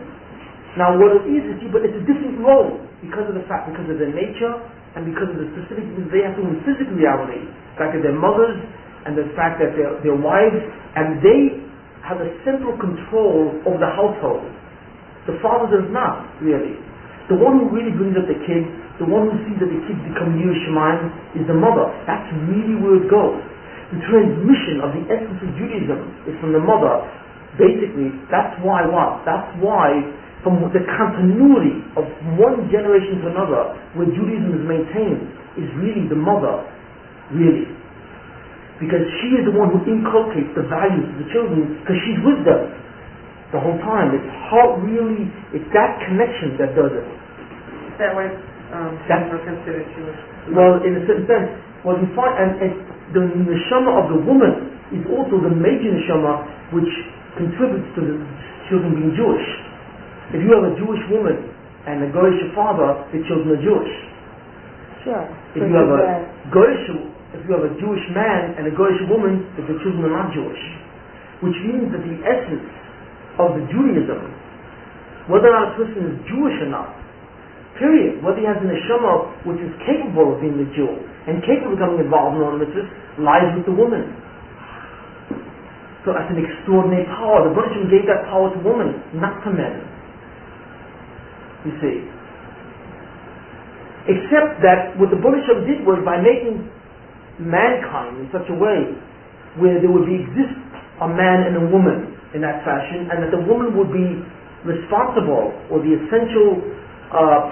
Now, what it is, but it's a different role because of their nature and because of the specific things they have to do in physical reality, the fact that they're mothers and the fact that they're wives, and they have a central control over the household. The father does not, really. The one who really brings up the kid, the one who sees that the kids become Yerushalayim is the mother. That's really where it goes. The transmission of the essence of Judaism is from the mother. Basically, that's why what? That's why from the continuity of one generation to another, where Judaism is maintained, is really the mother, really. Because she is the one who inculcates the values of the children, because she's with them the whole time. It's that connection that does it. Is that why Jews are considered Jewish? Well, in a certain sense, what you find, and the neshama of the woman is also the major neshama which contributes to the children being Jewish. If you have a Jewish woman and a Goyish father, the children are Jewish. Sure. If you have a Jewish man and a Goyish woman, the children are not Jewish. Which means that the essence of the Judaism, whether or not a person is Jewish or not, period, whether he has a neshama which is capable of being a Jew and capable of becoming involved in all the mitzvahs, lies with the woman. So that's an extraordinary power. The Buddha gave that power to women, not to men. You see. Except that what the Buddha did was by making mankind in such a way where there would exist a man and a woman in that fashion, and that the woman would be responsible or the essential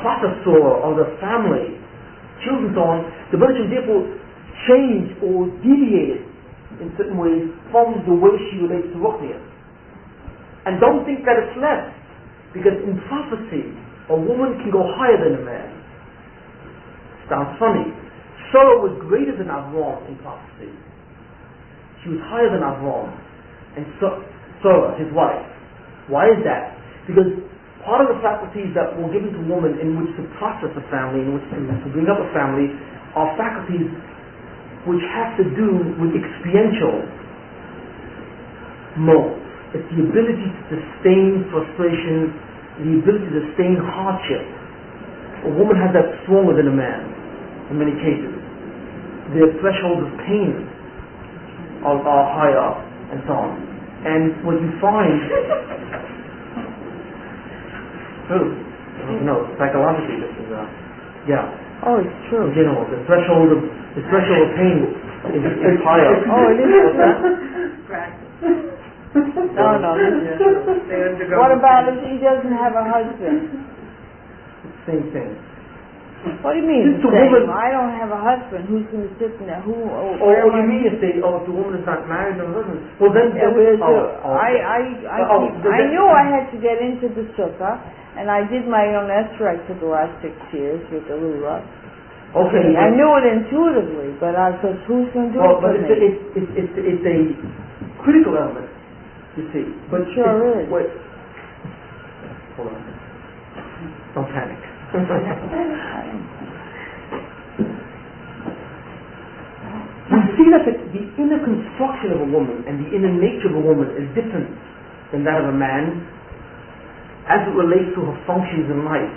processor of the family, children, so on. The Buddha therefore changed or deviated in certain ways from the way she relates to Ruchniya. And don't think that it's less, because in prophecy a woman can go higher than a man. Sounds funny. Sarah was greater than Avram in prophecy. She was higher than Avram. And Sarah, his wife. Why is that? Because part of the faculties that were given to women in which to process a family, in which to bring up a family, are faculties which have to do with experiential modes. It's the ability to sustain frustration, the ability to sustain hardship. A woman has that stronger than a man in many cases. Their thresholds of pain are higher and so on. And what you find psychologically this is oh, it's true. in general, the threshold of pain is higher. Oh, it is. Practice. No. What about if he doesn't have a husband? Same thing. What do you mean? If the woman, I don't have a husband. Who's going to sit in there? What do you mean if the woman is not married and her husband? Well, then. I knew I had to get into the sukkah, and I did my own esrog for the last 6 years with the lulav. Okay. I knew it intuitively, but because who's going to do it for me? It's a critical element. You see, but sure is. Wait. Hold on. Don't panic. You see that the inner construction of a woman and the inner nature of a woman is different than that of a man as it relates to her functions in life.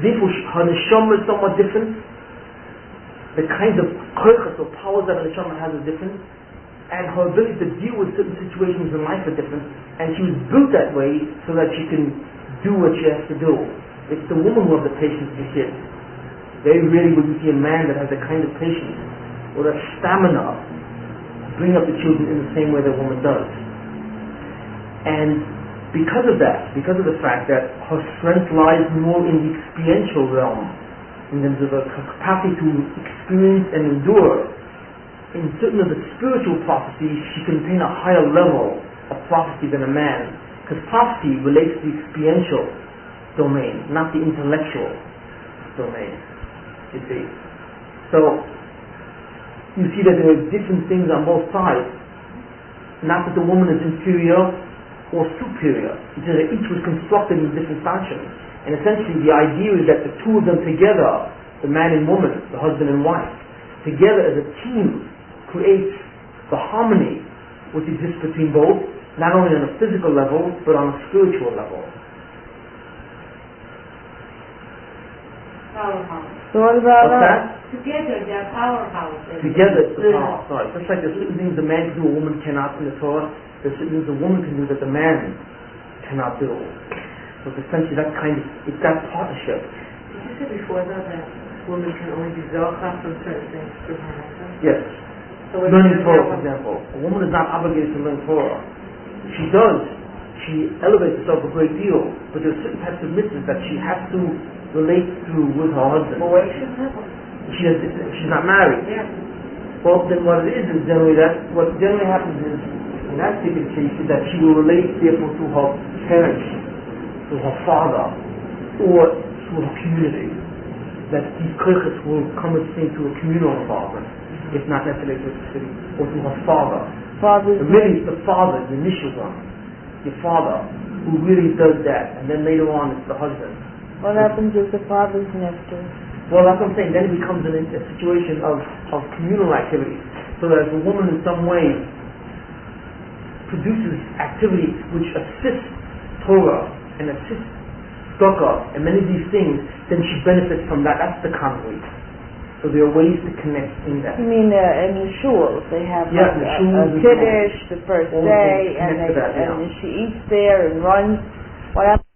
Therefore, her neshama is somewhat different. The kinds of koichas or powers that a neshama has are different. And her ability to deal with certain situations in life are different, and she was built that way so that she can do what she has to do. It's the woman who has the patience with kids. Very rarely will you see a man that has the kind of patience or that stamina to bring up the children in the same way that a woman does. And because of that, because of the fact that her strength lies more in the experiential realm, in terms of her capacity to experience and endure, in certain of the spiritual prophecies, she can attain a higher level of prophecy than a man. Because prophecy relates to the experiential domain, not the intellectual domain, you see. So, you see that there are different things on both sides. Not that the woman is inferior or superior. It's that each was constructed in different fashions. And essentially the idea is that the two of them together, the man and woman, the husband and wife, together as a team, creates the harmony which exists between both, not only on a physical level, but on a spiritual level. Powerhouse. So what about What's that? Together they are powerhouses. Together it's the power. Sorry. Just like there's certain things a man can do a woman cannot in the Torah, there's certain things a woman can do that the man cannot do. So it's essentially that kind of, it's that partnership. Did you say before though that women can only be zocha from certain things through her husband? Yes. So when Learning you Torah, for example. A woman is not obligated to learn Torah. She does. She elevates herself a great deal, but there are certain types of mitzvahs that she has to relate to with her husband. Well, wait, She's not married. yeah. Well, then what it is generally that what generally happens is, in that particular case, is that she will relate therefore to her parents, to her father, or to her community. That these kirchas will come and sing to a communal involvement, if not necessarily to the city, or to her father. Father's Really, it's the father, the initial one, your father, who really does that, and then later on it's the husband. What happens if the father's nectar? Well, that's what I'm saying. Then it becomes a situation of communal activity. So that if a woman in some way produces activity which assists Torah and assists Sukkos and many of these things, then she benefits from that. That's the convoy. So there are ways to connect in that. You mean in the shuls, they have Yeah, like the a shuls and kiddush the first all the day, things and connect to that, yeah. and she eats there and runs. What happens?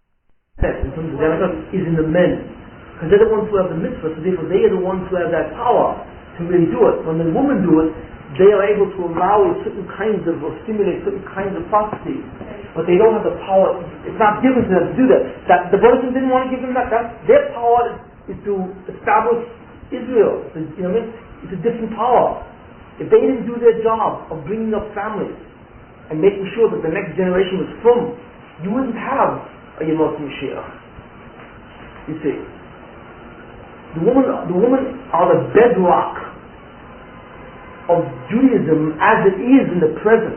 In terms of that is in the men. Because they're the ones who have the mitzvah, so therefore they are the ones who have that power to really do it. When the women do it, they are able to allow certain kinds of, or stimulate certain kinds of processes. But they don't have the power, it's not given to them to do that. That the person didn't want to give them that, their power is to establish Israel. You know what I mean? It's a different power. If they didn't do their job of bringing up families and making sure that the next generation was from, you wouldn't have a Yemot Mashiach. You see. The women are the bedrock of Judaism as it is in the present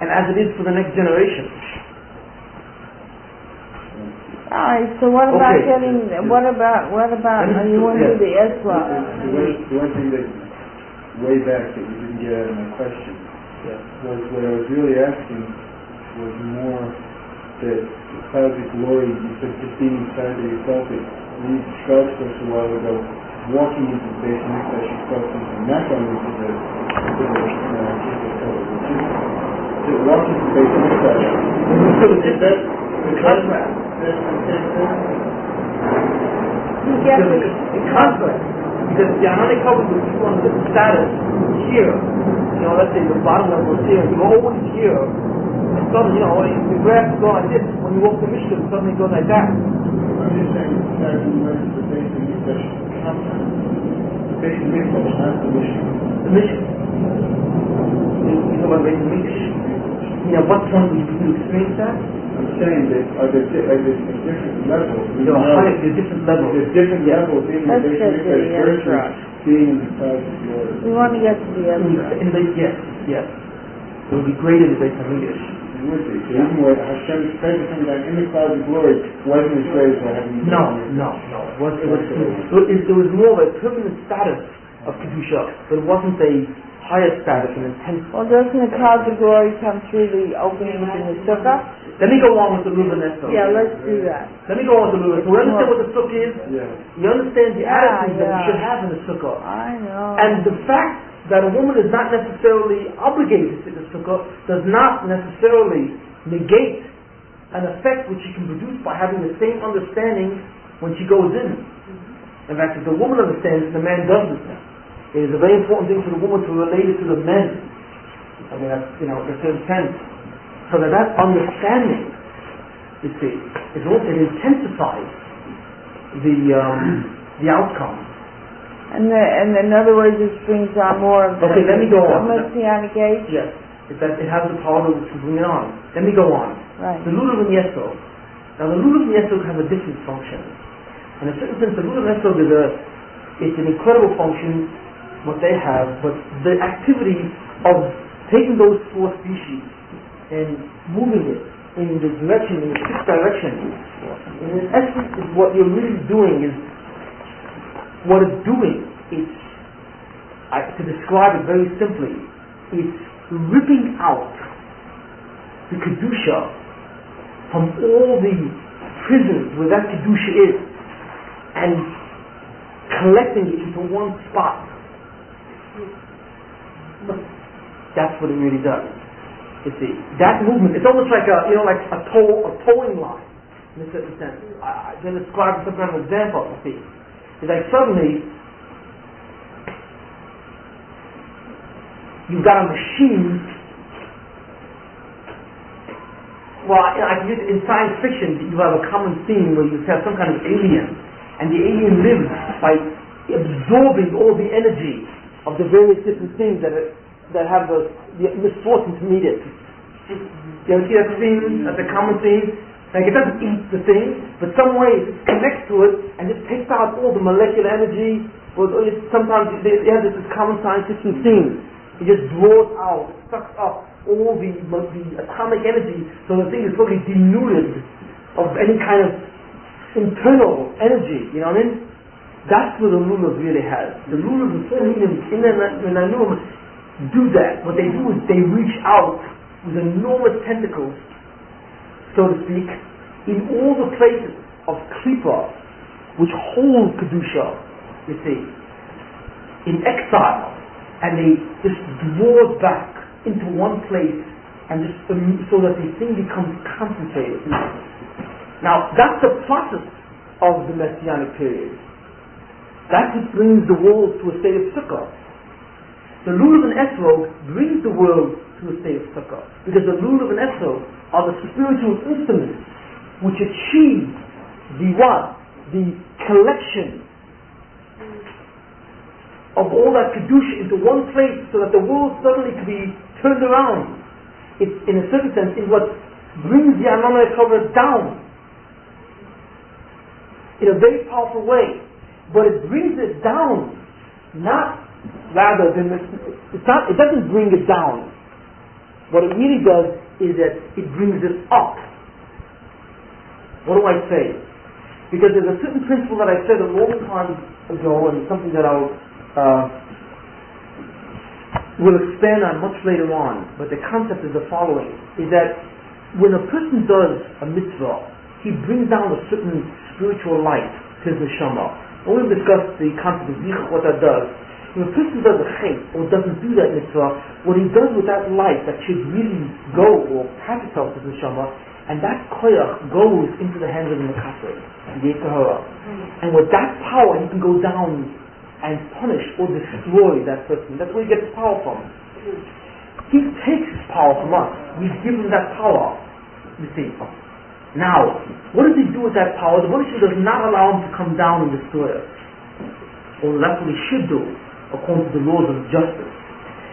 and as it is for the next generation. Alright, so what about Okay. what about you want to do the Ezra? The one thing that, way back that you didn't get out of my question, was what I was really asking was more that the clouds of glory, you said just being inside of yourself, we described to us a while ago, walking into the base of Mikdash, you felt something, not going into the to walk into the base of Mikdash. Is that the contrast? That's the same thing? In contrast, because the Aaronic covenant was people on a different status here. You know, let's say the bottom level is here, you go always here, and suddenly, you know, the grass is going like this. When you walk the Mishnah, it suddenly goes like that. I'm just saying, that we went to the base of Mikdash contrast. The base of Mikdash, not the Mishnah. The Mishnah. You know about the Mishnah? At what point would you experience that? I'm saying that are there different levels? There are different levels. There's different levels in the Let's base get of to Mikdash the versus Ezra. being in the clouds of glory. We want to get to the Ezra. Yes. It would be greater to Beit HaMikdash. It would be. So even what Hashem's presence coming down in the clouds of glory wasn't as great as what happened. No. It was more of a permanent status of Kedusha, but it wasn't a higher status, an intense. Well, doesn't the clouds of glory come through the openings in the sukkah? Let me go on with the Ruben Esau. Yeah, let's do that. Let me go on with the Ruben. So we understand what the sukkah is. Yeah. You understand the attitude that we yeah. should have in the sukkah. I know. And the fact that a woman is not necessarily obligated to the sukkah does not necessarily negate an effect which she can produce by having the same understanding when she goes in. In fact, if the woman understands, the man doesn't. It is a very important thing for the woman to relate it to the men. I mean, that's, in a certain sense. So that understanding you see. It intensifies the outcome. And in other words, this brings on more of Okay, let me go on. Messianic age? Yes, it has the power to bring it on. Let me go on. Right. The Lulav and Yesod. Now the Lulav and Yesod have a different function. In a certain sense, the Lulav and Yesod it's an incredible function, what they have, but the activity of taking those four species and moving it in the direction, in the sixth direction, in essence, is what you're really doing is what it's doing. To describe it very simply, it's ripping out the Kedusha from all the prisons where that Kedusha is and collecting it into one spot. That's what it really does. You see, that movement, it's almost like a towing line in a certain sense. I can describe some kind of example, you see. It's like suddenly you've got a machine. Well, I can use it in science fiction. You have a common theme where you have some kind of alien, and the alien lives by absorbing all the energy of the various different things that have the misfortune to meet it. You ever see that theme? That's a common theme. Like it doesn't eat the thing, but some way it connects to it and just takes out all the molecular energy. Or sometimes they have this common science fiction theme. It just draws out, sucks up all the atomic energy, so the thing is totally denuded of any kind of internal energy. You know what I mean? That's what the lulav really has. The lulav and four mediums in the lulav do that. What they do is they reach out with enormous tentacles, so to speak, in all the places of Klippa, which hold Kedusha, you see, in exile, and they just draw back into one place, and just so that the thing becomes concentrated. Now, that's the process of the Messianic period. That's what brings the world to a state of Sukkos. The Lulav and Esrog brings the world to a state of Sukkos, because the Lulav and Esrog are the spiritual instruments which achieve the what? The collection of all that Kedusha into one place, so that the world suddenly can be turned around. It's, in a certain sense, is what brings the Amana cover down in a very powerful way. But it brings it down, it doesn't bring it down. What it really does is that it brings it up. What do I say? Because there's a certain principle that I said a long time ago, and something that we'll expand on much later on, but the concept is the following, is that when a person does a mitzvah, he brings down a certain spiritual light to his neshama. And we've discussed the concept of yichud, what that does. When a person does a chet, or doesn't do that mitzvah, what he does with that light that should really go or attach itself to his neshama, and that koyach goes into the hands of the Mekaseh, the Yetzer Hara. And with that power, he can go down and punish or destroy that person. That's where he gets power from. He takes his power from us. We give him that power, you see. Now, what does he do with that power? The Baruch does not allow him to come down and destroy us. Although that's what he should do, according to the laws of justice.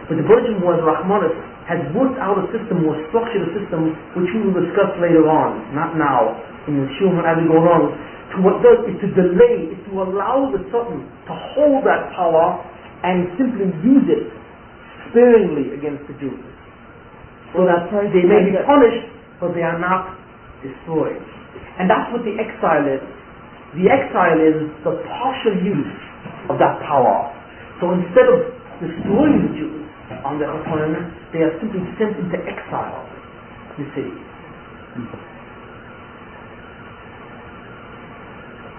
But the Baruch was Rahmanis, has worked out a system, or structured a system, which we will discuss later on, not now, in the Shulman as we go along. To what does is to delay, is to allow the Sultan to hold that power and simply use it sparingly against the Jews. So that they may be punished, but they are not destroyed. And that's what the exile is. The exile is the partial use of that power. So instead of destroying the Jews on their own, they are simply sent into exile, you see.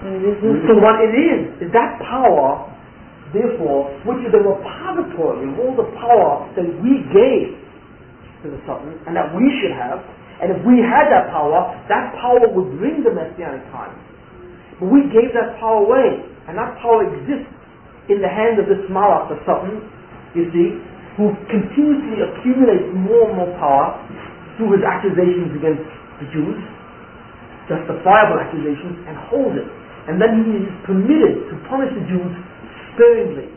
So what it is that power, therefore, which is the repository of all the power that we gave to the Sultan, and that we should have, and if we had that power would bring the Messianic time. But we gave that power away, and that power exists in the hands of this Malach, the Sultan, you see, who continuously accumulates more and more power through his accusations against the Jews. justifiable accusations and holds it. And then he is permitted to punish the Jews sparingly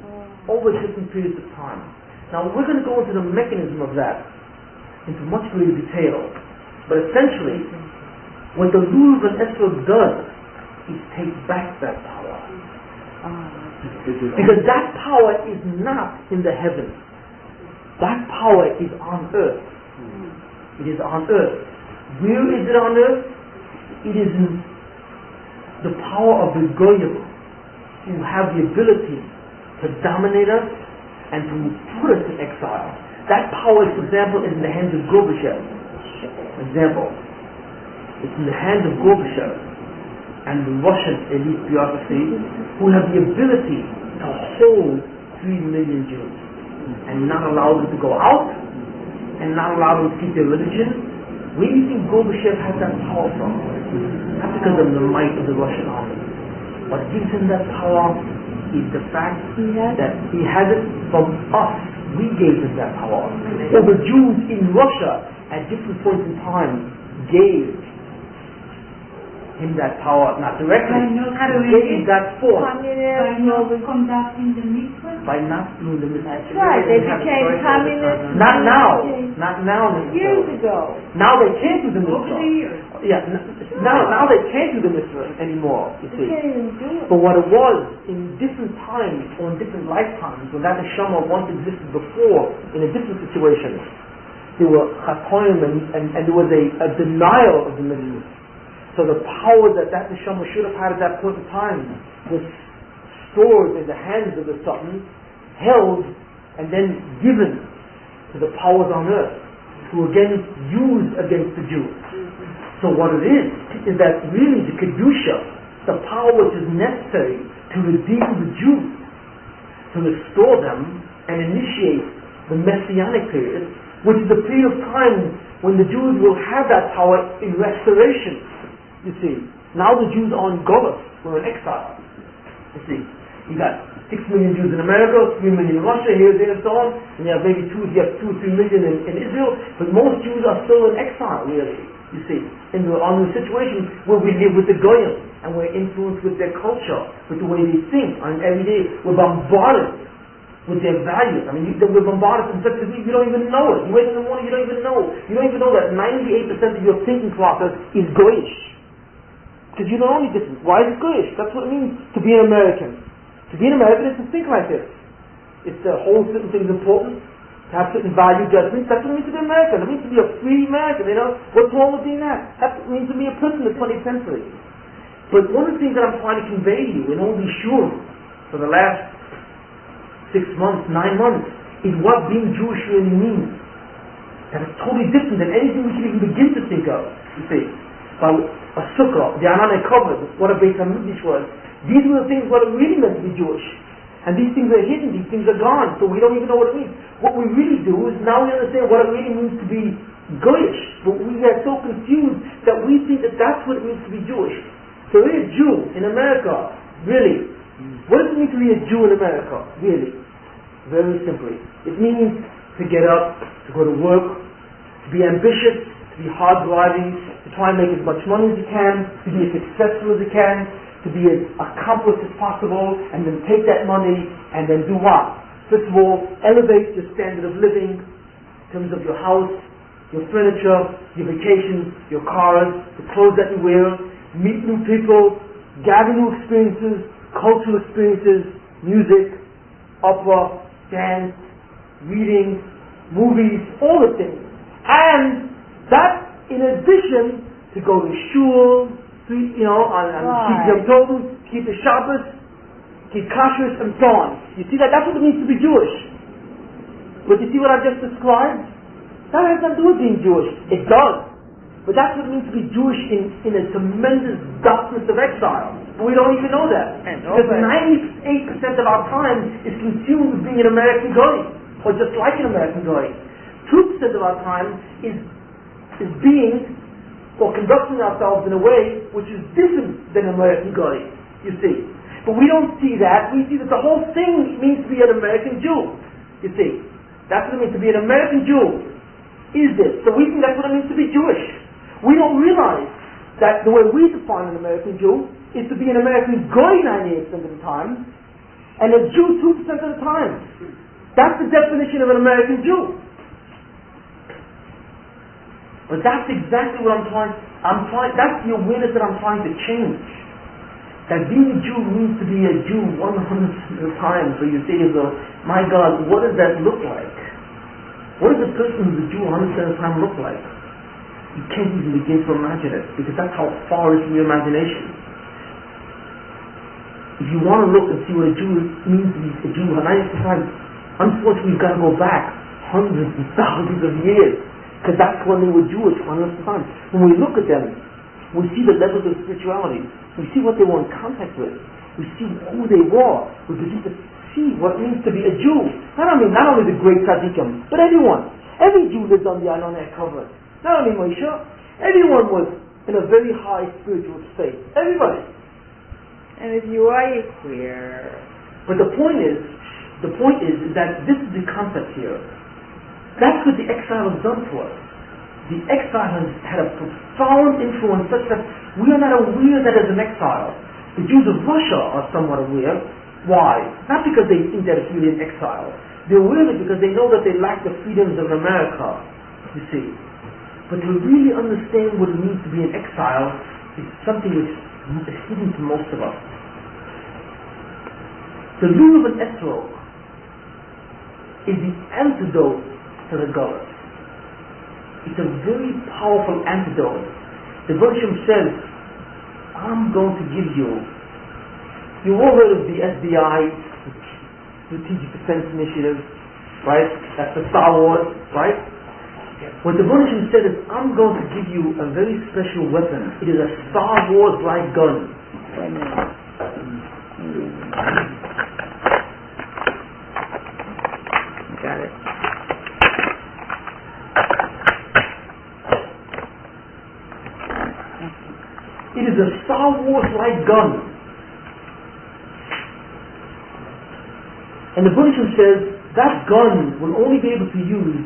over different periods of time. Now we're going to go into the mechanism of that into much greater detail. But essentially, what the Lulav and Esrog does is take back that power. Because that power is not in the heavens. That power is on earth. It is on earth. Where is it on earth? It is in the power of the Goyim, who have the ability to dominate us and to put us in exile. That power, for example, is in the hands of Gorbachev. Example, it's in the hands of Gorbachev and the Russian elite bureaucracy, who have the ability to hold 3 million Jews and not allow them to go out and not allow them to keep their religion. Where do you think Gorbachev has that power from? Not because of the might of the Russian army. What gives him that power is the fact that he has it from us. We gave him that power. Or the Jews in Russia at different points in time gave him that power, not directly, gave that force by not conducting the mitzvah. by not doing the mitzvah. That's right, they became communists. Not now. Not now. Years ago. Now they can't do the Over mitzvah. the years. Yeah, now they can't do the mitzvah anymore, you They see. can't even do it. But what it was in different times or in different lifetimes, when that neshama once existed before in a different situation, there were chatoim and there was a denial of the mitzvah. So the power that neshama should have had at that point in time was stored in the hands of the Sultan, held and then given to the powers on earth, who again used against the Jews. So what it is that really the Kedusha, the power which is necessary to redeem the Jews, to restore them and initiate the Messianic period, which is the period of time when the Jews will have that power in restoration. You see, now the Jews are in Golos, we're in exile. You see, you got 6 million Jews in America, 3 million in Russia, here, there, and so on, and you have maybe 2 or 3 million in Israel, but most Jews are still in exile, really. You see, on the situation where we live with the Goyim, and we're influenced with their culture, with the way they think, and every day we're bombarded with their values. I mean, we're bombarded in such a degree you don't even know it. You wake in the morning, you don't even know. You don't even know that 98% of your thinking process is Goyish. Because you don't know any difference. Why is it Goyish? That's what it means to be an American. To be an American is to think like this. It's to hold certain things important, to have certain value judgments. That's what it means to be American. It means to be a free American, you know? What's wrong with being that? That's what it means to be a person in the 20th century. But one of the things that I'm trying to convey to you in all these shurim for the last 6 months, 9 months, is what being Jewish really means. That it's totally different than anything we can even begin to think of. You see, by a sukkah, the Anane covered, what a Beit HaMikdash was. These were the things what it really meant to be Jewish. And these things are hidden, these things are gone, so we don't even know what it means. What we really do is now we understand what it really means to be Goyish, but we get so confused that we think that that's what it means to be Jewish. So we're a Jew in America, really. What does it mean to be a Jew in America, really? Very simply. It means to get up, to go to work, to be ambitious, to be hard-driving, to try and make as much money as you can, to be as successful as you can, to be as accomplished as possible, and then take that money and then do what? First of all, elevate your standard of living in terms of your house, your furniture, your vacations, your cars, the clothes that you wear, meet new people, gather new experiences, cultural experiences, music, opera, dance, reading, movies, all the things. And that in addition to go to shul, keep Yom Tovim, keep the Shabbos, keep kashrus, and so on. You see that's what it means to be Jewish. But you see what I've just described? That has nothing to do with being Jewish. It does. But that's what it means to be Jewish in a tremendous darkness of exile. But we don't even know that. Because 98% of our time is consumed with being an American guy, or just like an American guy. 2% of our time is being or conducting ourselves in a way which is different than an American guy, you see. But we don't see that. We see that the whole thing means to be an American Jew, you see. That's what it means to be an American Jew, is this. So we think that's what it means to be Jewish. We don't realize that the way we define an American Jew is to be an American Goy 98% of the time, and a Jew 2% of the time. That's the definition of an American Jew. But that's exactly what that's the awareness that I'm trying to change. That being a Jew means to be a Jew 100% of the time. So you say to yourself, my God, what does that look like? What does a person who's a Jew 100% of the time look like? You can't even begin to imagine it, because that's how far is from your imagination. If you want to look and see what a Jew means to be a Jew 90% of the time, unfortunately you've got to go back hundreds and thousands of years, because that's when they were Jewish 100% of the time. When we look at them, we see the levels of spirituality, we see what they were in contact with, we see who they were, we begin to see what it means to be a Jew. Not only the great tzaddikim, but everyone. Every Jew lived on the island they covered. Not only Moshe, everyone was in a very high spiritual state. Everybody. And if you are, you're queer. But the point is that this is the concept here. That's what the exile has done for us. The exile has had a profound influence such that we are not aware that as an exile. The Jews of Russia are somewhat aware. Why? Not because they think that it's really an exile. They're aware of it because they know that they lack the freedoms of America, you see. But to really understand what it means to be an exile is something which is hidden to most of us. The rule of an esrog is the antidote to the gullus. It's a very powerful antidote. The Bershom says, I'm going to give you. You all heard of the SDI, Strategic Defense Initiative, right? That's the Star Wars, right? What the Bershom said is, I'm going to give you a very special weapon. It is a Star Wars-like gun. Wait a minute. Got it. It is a Star Wars-like gun. And the Bershom says that gun will only be able to use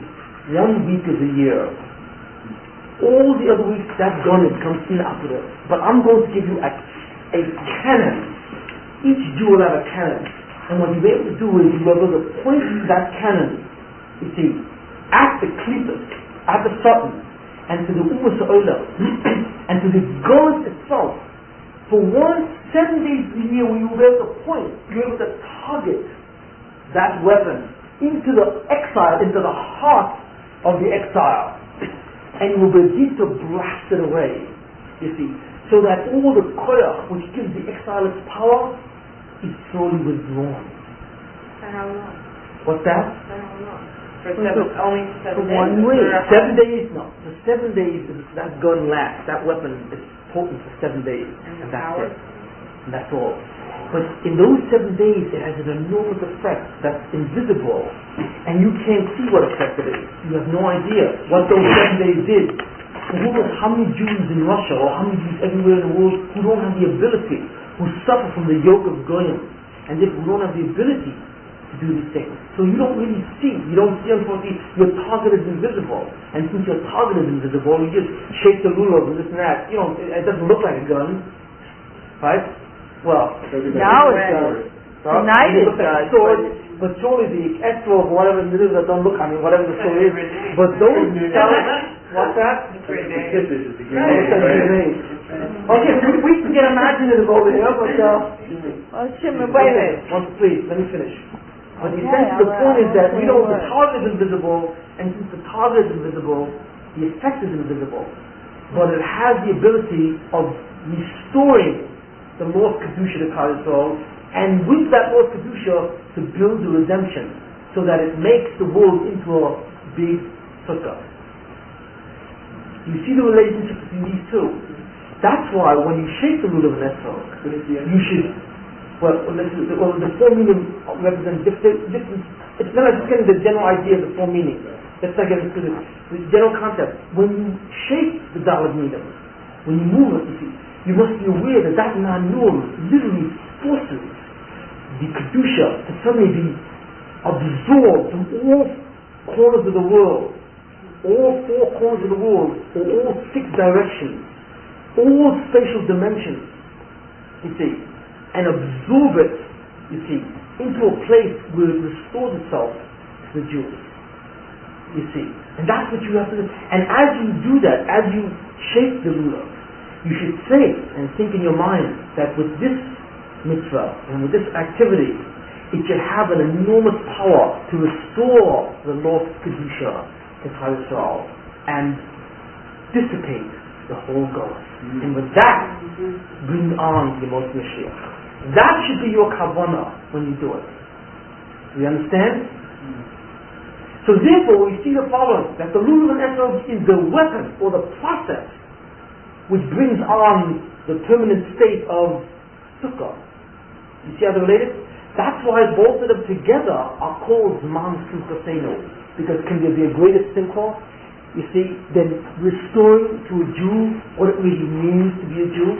1 week of the year. All the other weeks that gun becomes inoperative. But I'm going to give you a cannon. Each Jew will have a cannon. And what you'll be able to do is you'll be able to point that cannon, you see, at the Klippas, at the Satan, and to the Umas Oila, and to the gun itself. For 7 days a year, we will be able to point, you'll be able to target that weapon into the exile, into the heart of the exile, and you will begin to blast it away, you see, so that all the koyach which gives the exile its power is slowly withdrawn. For how long? What's that? For how long? Only 7 days? 1 week. 7 days, no. For 7 days, that gun lasts. That weapon is potent for 7 days. And that's it. And that's all. But in those 7 days, it has an enormous effect that's invisible. And you can't see what effect it is. You have no idea what those 7 days did. And who knows how many Jews in Russia or how many Jews everywhere in the world who don't have the ability, who suffer from the yoke of Goyim, and therefore don't have the ability to do these things. So you don't really see. You don't see, unfortunately, your target is invisible. And since your target is invisible, you just shake the lulav and this and that. You know, it doesn't look like a gun. Right? Well, now it does. Tonight it does. But surely the extra or whatever it is that don't look, I mean, whatever the story is. But those what's that? Okay, we can imaginative over here, but Shimon, wait a minute. Please, let me finish. But the point is that the target is invisible, and since the target is invisible, the effect is invisible. But it has the ability of restoring the lost Kedusha to Klal Yisrael, and with that lost Kedusha to build the redemption, so that it makes the world into a big sukkah. You see the relationship between these two. That's why when you shake the root of an esrog, you should. The four meaning represent different. It's not just getting the general idea of the four meanings. Let's not get into the general concept. When you shake the Dalet Minim, when you move it, you must be aware that that Nanur literally forces the Kedusha to suddenly be absorbed from all corners of the world, all 4 corners of the world, or all 6 directions. all spatial dimensions, you see, and absorb it, you see, into a place where it restores itself to the Jews. You see, and that's what you have to do. And as you do that, as you shape the ruler, you should say and think in your mind that with this mitzvah and with this activity, it should have an enormous power to restore the lost kedusha in Israel and dissipate the whole ghost. And with that, bring on the most Mashiach. That should be your kavanah when you do it. Do you understand? So therefore, we see the following, that the lulav and etrog is the weapon or the process which brings on the permanent state of sukkah. You see how they're related? That's why both of them together are called Zman Simchasenu, because can there be a greater simcha, you see, than restoring to a Jew what it really means to be a Jew?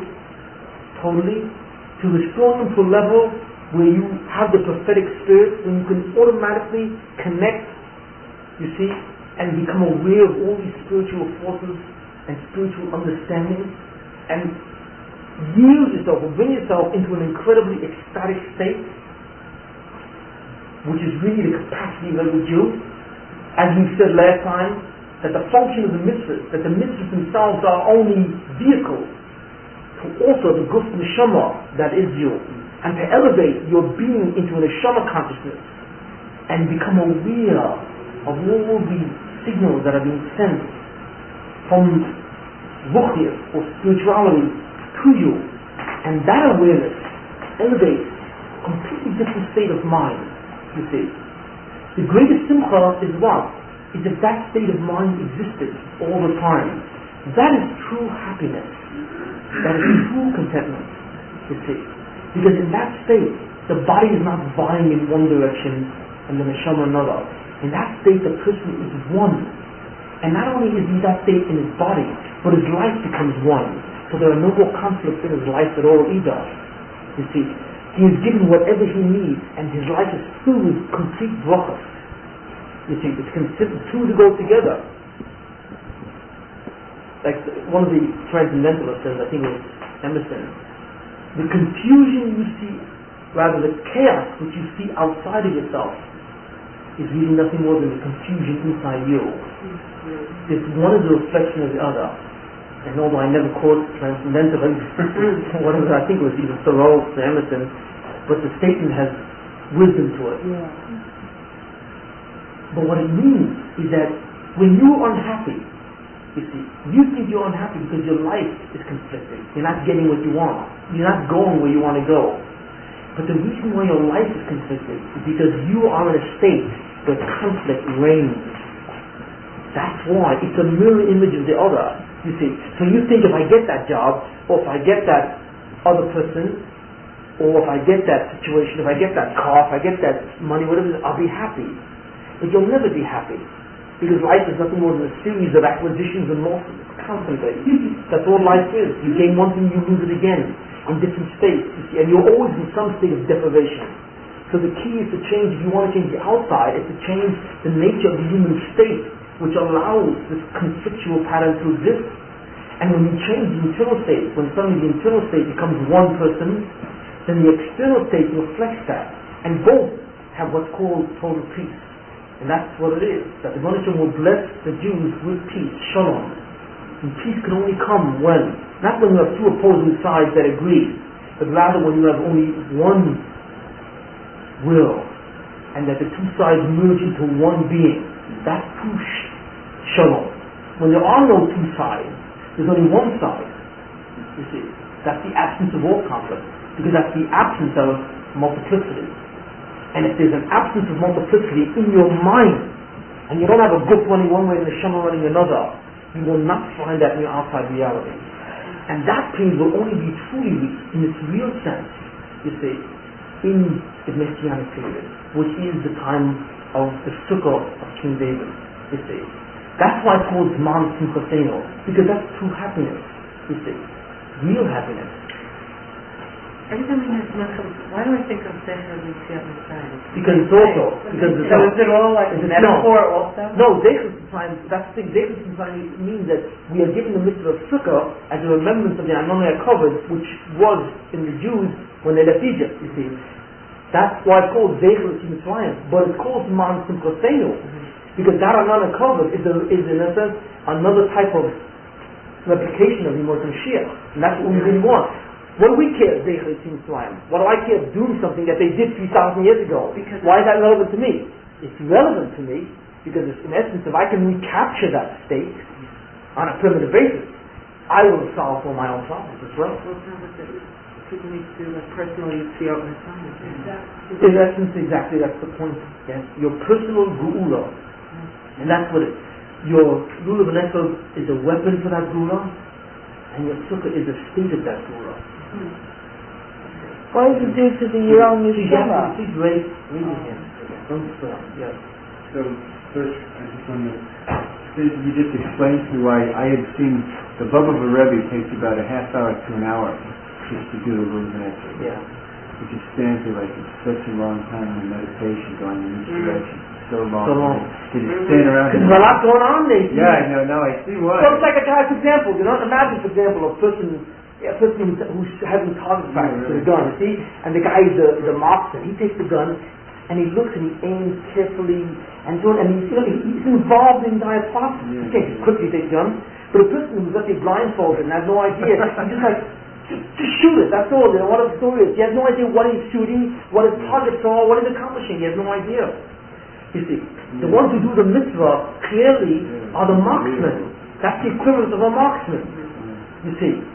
Totally. To restore them to a level where you have the prophetic spirit, when you can automatically connect, you see, and become aware of all these spiritual forces and spiritual understanding, and yield yourself or bring yourself into an incredibly ecstatic state, which is really the capacity of a Jew. As we said last time, that the function of the mitzvahs, that the mitzvahs themselves are only vehicles to also the guf neshama that is you, and to elevate your being into a neshama consciousness and become aware of all the signals that are being sent from ruchnius or spirituality to you, and that awareness elevates a completely different state of mind. You see, the greatest simcha is what? Is if that state of mind existed all the time. That is true happiness. That is true contentment. You see, because in that state, the body is not vying in one direction and the neshama another. In that state, the person is one. And not only is he that state in his body, but his life becomes one. So there are no more conflicts in his life at all either. You see, he is given whatever he needs, and his life is filled with complete brachas. You see, it's considered two to go together. Like one of the transcendentalists says, I think it was Emerson, the confusion you see, rather the chaos which you see outside of yourself, is really nothing more than the confusion inside you. It's one is a reflection of the other. And although I never quote transcendentalism, one of it I think was even Thoreau to Emerson, but the statement has wisdom to it. Yeah. But what it means is that when you're unhappy, you see, you think you're unhappy because your life is conflicted. You're not getting what you want. You're not going where you want to go. But the reason why your life is conflicted is because you are in a state where conflict reigns. That's why. It's a mirror image of the other. You see. So you think if I get that job, or if I get that other person, or if I get that situation, if I get that car, if I get that money, whatever it is, I'll be happy. But you'll never be happy. Because life is nothing more than a series of acquisitions and losses. Constantly. That's all life is. You gain one thing, you lose it again. In different states. You see, and you're always in some state of deprivation. So the key is to change, if you want to change the outside, is to change the nature of the human state, which allows this conflictual pattern to exist. And when you change the internal state, when suddenly the internal state becomes one person, then the external state reflects that. And both have what's called total peace. And that's what it is. That the Rebbeinu Shalom will bless the Jews with peace, shalom. And peace can only come when? Not when you have two opposing sides that agree, but rather when you have only one will, and that the two sides merge into one being. That's true shalom. When there are no two sides, there's only one side. You see, that's the absence of all conflict, because that's the absence of multiplicity. And if there's an absence of multiplicity in your mind, and you don't have a group running one way and the shama running another, you will not find that in your outside reality. And that peace will only be truly reached in its real sense, you see, in the Messianic period, which is the time of the Sukkos of King David, you see. That's why it's called Zman Simchasenu, because that's true happiness, you see, real happiness. Every time I hear Sukkos, why do I think of Zecher Yetziat Mitzrayim? Because it's also, because it's So is it all like a metaphor also? No, Zecher Mitzrayim, that's the thing, Zecher Mitzrayim means that we are given the mitzvah of Sukkah as a remembrance of the Amonai covered, which was in the Jews when they left Egypt, you see. That's why it's called Zecher Mitzrayim, but it's called Man Simchosenu, because that Amonai covered is in a sense another type of replication of Yemot Mashiach, and that's what we really want. What do we care, Zecher Mitzrayim? What do I care doing something that they did 3,000 years ago? Because why is that relevant to me? It's relevant to me because it's, in essence, if I can recapture that state on a primitive basis, I will solve for my own problems as well. Well, it's not what people need to do, like personal Yetziat Mitzrayim. In essence, exactly, that's the point. Yes? Your personal Geula. And that's what it is. Your Lulav is a weapon for that Geula, and your Sukkah is a state of that Geula. What does it do to the Yom Yeshua? She's reading him. Don't stop. Yes. So first, I just want to say, you just explained to me why I had seen the Baba of a Rebbe takes about a half hour to an hour just to do the Lulav. Yeah. You just stand there like it's such a long time in meditation going in each direction. So long. To just stand around. Because there's a lot going on there. Yeah, I know. Now I see why. So it's like a guy, for example, imagine, for example, a person who's having target practice with a gun, see? And the guy is the marksman. He takes the gun and he looks and he aims carefully and so on, and he's involved in entire process. He can't just quickly take the gun. But a person who's actually blindfolded and has no idea, he's just like, just shoot it, that's all. You know what the story is. He has no idea what he's shooting, what his targets are, what he's accomplishing. He has no idea. You see, the ones who do the mitzvah clearly are the marksmen. That's the equivalent of a marksman. You see.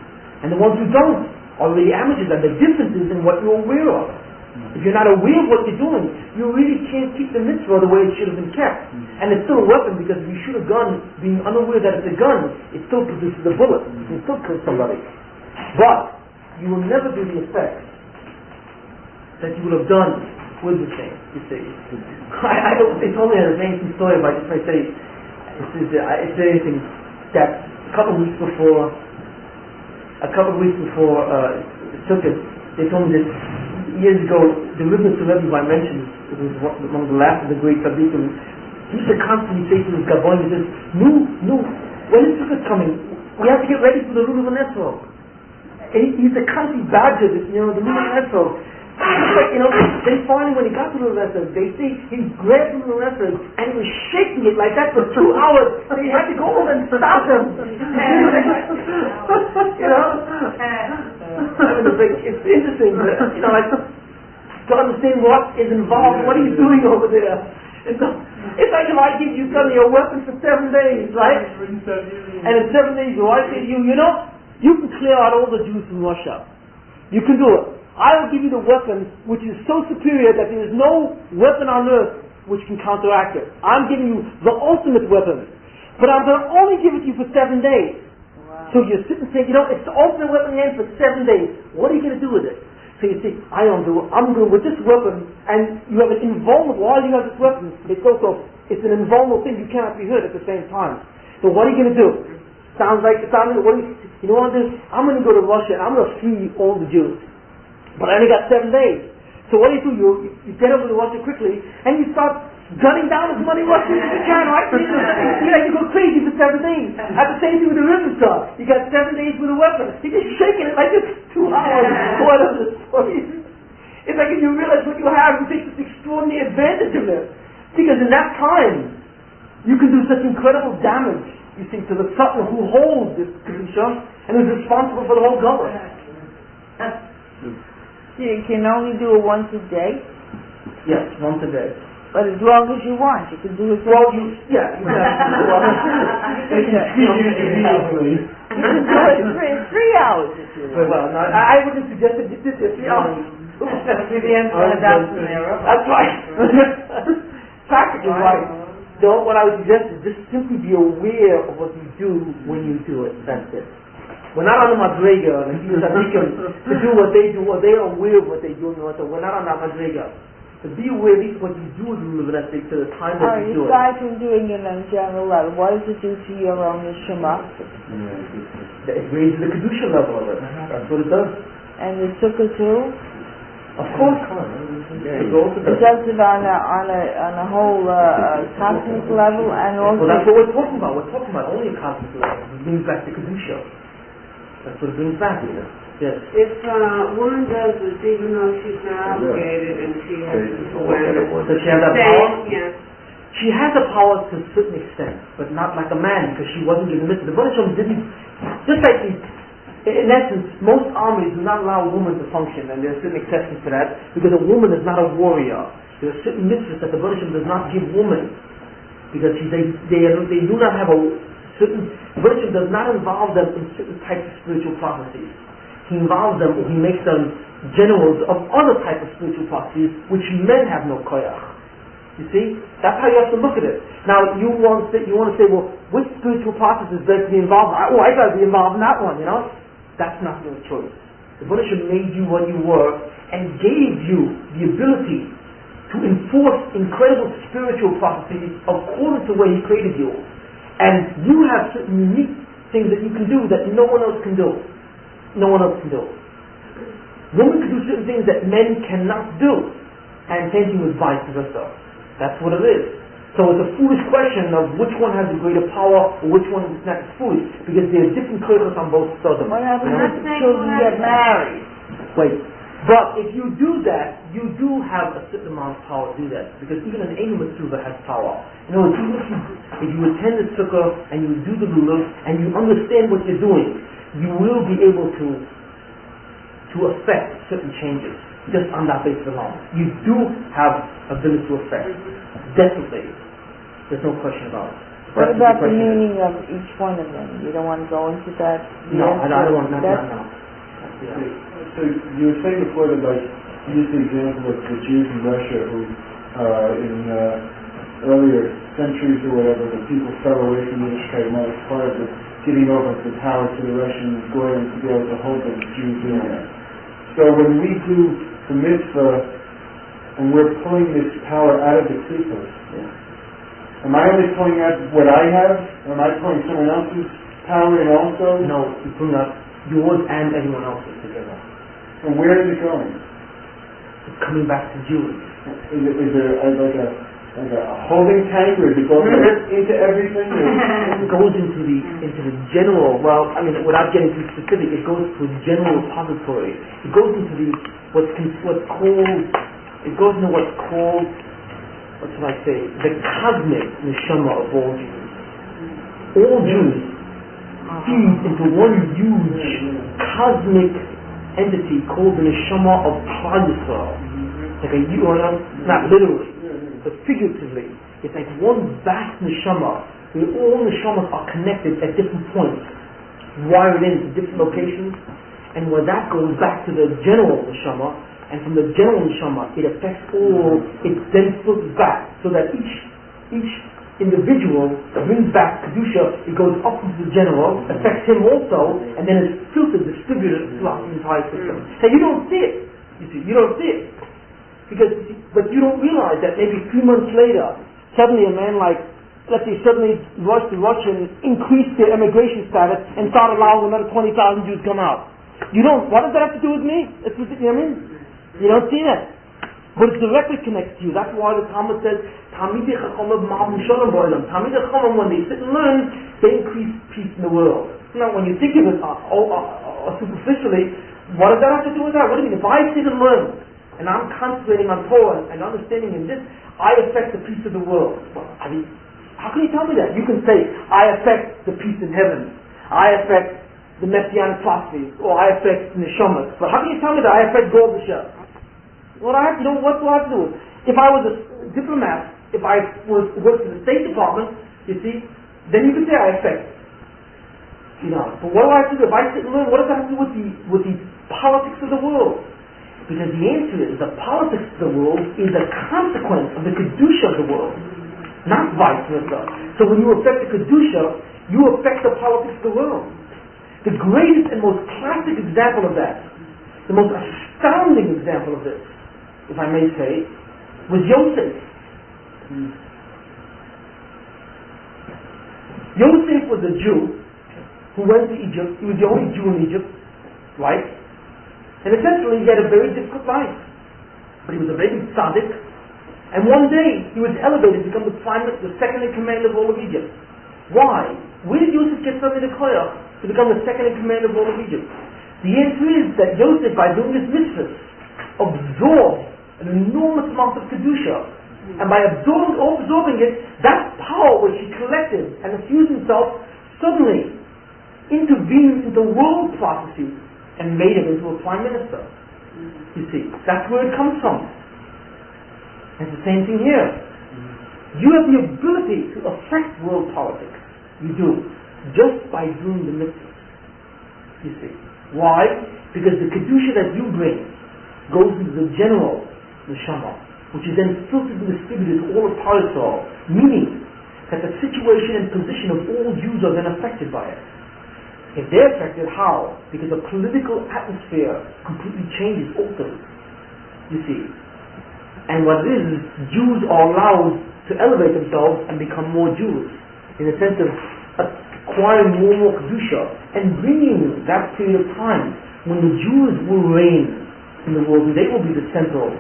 And the ones who don't are really amateurs, and the difference is in what you're aware of. If you're not aware of what you're doing, you really can't keep the mitzvah the way it should have been kept. And it's still a weapon, because if you shoot a gun, being unaware that it's a gun, it still produces a bullet. You can still kill somebody. But you will never do the effect that you would have done with the thing, you see. It's only an amazing story, but if I say, it's anything that a couple of weeks before Sukkot, they told me that years ago, the Rebbe I mentioned, it was among the last of the great tzaddikim, he used to constantly say to his Gabon, he says, no, when is Sukkot coming? We have to get ready for the Lulav Netzvah. And he used to constantly badger this, the Lulav Netzvah. Then finally when he got to the Lulav, they say he grabbed the Lulav and he was shaking it like that for 2 hours. And he had to go over and stop him. It's interesting, like to understand what is involved, what are you doing over there. It's like if I give you suddenly a weapon for 7 days, right? And in 7 days, I say to you, you can clear out all the Jews from Russia. You can do it. I will give you the weapon which is so superior that there is no weapon on earth which can counteract it. I'm giving you the ultimate weapon. But I'm going to only give it to you for 7 days. Wow. So you're sitting saying, it's the ultimate weapon in for 7 days. What are you going to do with it? So you say, I'm going with this weapon, and you have an invulnerable, while you have this weapon, it's an invulnerable thing, you cannot be hurt at the same time. So what are you going to do? What do you want to do? I'm going to go to Russia and I'm going to free all the Jews. But I only got 7 days. So what do? You get over to Russia quickly and you start gunning down as many Russians as you can, right? You go crazy for 7 days. At the same thing with the river stuff. You got 7 days with a weapon. You're just shaking it like this 2 hours. Whatever the story is. It's like if you realize what you have, you take this extraordinary advantage of it. Because in that time, you can do such incredible damage, you see, to the Satan who holds this Kedusha and is responsible for the whole government. You can only do it once a day? Yes, once a day. But as long as you want, you can do it. Well, you can do it for 3 hours if you want. Well, no, I wouldn't suggest that you did this 3 hours. Be the end of That's right. Practically right. So what I would suggest is just simply be aware of what you do when you do it. That's it. We're not on the madrega, like you to do what they do, or they are aware of what they do. We're not on that madrega. So be aware of at least what you do with the Levitic to the time that you do it. Aside from doing it on general level, what does it do to your own neshama? It raises the kedusha level of it. That's what it does. And the sukkah too? Of course. It's just on a whole cosmic level and also... Well, that's what we're talking about. We're talking about only a cosmic level. It brings back the Kedusha. That's what it brings back. Yes. If a woman does this, even though she's not obligated and she has awareness, does she have that power? Yes. She has the power to a certain extent, but not like a man, because she wasn't given mitzvah. The Baruch didn't, just like in essence, most armies do not allow a woman to function, and there are certain exceptions to that, because a woman is not a warrior. There are certain mitzvahs that the Baruch does not give women, because they do not have a certain, the Baruch does not involve them in certain types of spiritual prophecies. He involves them, or he makes them generals of other types of spiritual prophecies, which men have no koyach. You see? That's how you have to look at it. Now, you want to say, well, which spiritual process is best to be involved in? I got to be involved in that one, you know? That's not your choice. The Buddha made you what you were and gave you the ability to enforce incredible spiritual processes according to the way He created you. And you have certain unique things that you can do that no one else can do. No one else can do. Women can do certain things that men cannot do. And same thing with vice versa. That's what it is. So it's a foolish question of which one has the greater power or which one is not. It's foolish because there are different koyachos on both sides. What happens if the children get married? Wait. But if you do that, you do have a certain amount of power to do that. Because even an Ein Mitzvah has power. You know, even if you attend the sukkah and you do the lulav and you understand what you're doing, you will be able to affect certain changes just on that basis alone. You do have ability to affect. Definitely. There's no question about it. What about the meaning of each one of them? You don't want to go into that? No, I don't want to. Not now. So you were saying before that, like, you used the example of the Jews in Russia who, in earlier centuries or whatever, the people fell away from Yiddishkeit, and that was part of the giving over the power to the Russian Goyim to be able to hold the Jews in there. So when we do the mitzvah and we're pulling this power out of the Sukkos, am I only pulling out what I have? Or am I pulling someone else's power in also? No, you're pulling out yours and everyone else's together. And where is it going? It's coming back to Jews. Is there like a holding tank, or is it going into everything? It goes into the general. Well, I mean, without getting too specific, it goes to a general repository. It goes into what's called. What should I say? The cosmic neshama of all Jews. All Jews feed into one huge cosmic entity called the neshama of Klal Yisrael. Like not literally, but figuratively. It's like one vast neshama where all neshamas are connected at different points, wired into different locations, and where that goes back to the general neshama, and from the general neshama it affects all, it then filters back, so that each individual brings back Kedusha, it goes up into the general, affects him also, and then it's filtered, distributed throughout the entire system. So you don't see it, you don't see it. But you don't realize that maybe 3 months later, suddenly a man like, let's say, suddenly the Russians increased their immigration status and started allowing another 20,000 Jews to come out. You don't, what does that have to do with me? You know what I mean? You don't see that. But it directly connects to you. That's why the Talmud says, Talmidei Chachamim ma'avim shalom ba'olam. Talmidei Chachamim, when they sit and learn, they increase peace in the world. Now, when you think of it superficially, what does that have to do with that? What do you mean? If I sit and learn, and I'm concentrating on Torah and understanding in this, I affect the peace of the world. Well, I mean, how can you tell me that? You can say, I affect the peace in heaven. I affect the Messianic prophecies, or I affect Neshamas. But how can you tell me that I affect Gorbachev? What do I have to do? What do I have to do? If I was a diplomat, if I worked in the State Department, you see, then you could say I affect. But what do I have to do? If I sit and learn, what does that have to do with the politics of the world? Because the answer is, the politics of the world is a consequence of the Kedusha of the world, not vice versa. So when you affect the Kedusha, you affect the politics of the world. The greatest and most classic example of that, the most astounding example of this, if I may say, was Yosef. Yosef was a Jew who went to Egypt. He was the only Jew in Egypt, right? And essentially he had a very difficult life. But he was a very big tzaddik. And one day he was elevated to become the second in command of all of Egypt. Why? Where did Yosef get suddenly the koyach to become the second in command of all of Egypt? The answer is that Yosef, by doing his mitzvahs, absorbed an enormous amount of kedusha. And by absorbing it, that power which he collected and infused himself suddenly intervened into world processes and made him into a prime minister. You see, that's where it comes from. And it's the same thing here. You have the ability to affect world politics. You do. Just by doing the mitzvahs. You see. Why? Because the kedusha that you bring goes into the general neshama, which is then filtered and distributed to all of Parasol, meaning that the situation and position of all Jews are then affected by it. If they're affected, how? Because the political atmosphere completely changes, alters. You see. And what it is Jews are allowed to elevate themselves and become more Jews, in the sense of acquiring more and more kedusha, and bringing that period of time when the Jews will reign in the world, and they will be the central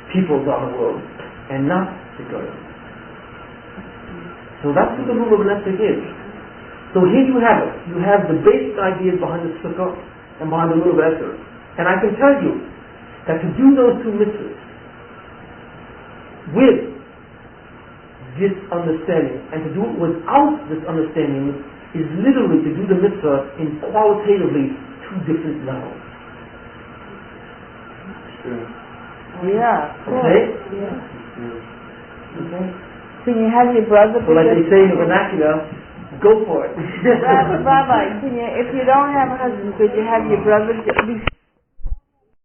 peoples of the world, and not the Goyim. So that's what the rule of Nesek is. So here you have it. You have the basic ideas behind the Sukkah and behind the rule of Esther. And I can tell you that to do those two mitzvahs with this understanding, and to do it without this understanding, is literally to do the mitzvah in qualitatively two different levels. Yeah. Okay? Yeah. Okay. Can you have your brother? So like they say in the vernacular, go for it. Rabbi, if you don't have a husband, could you have your brother be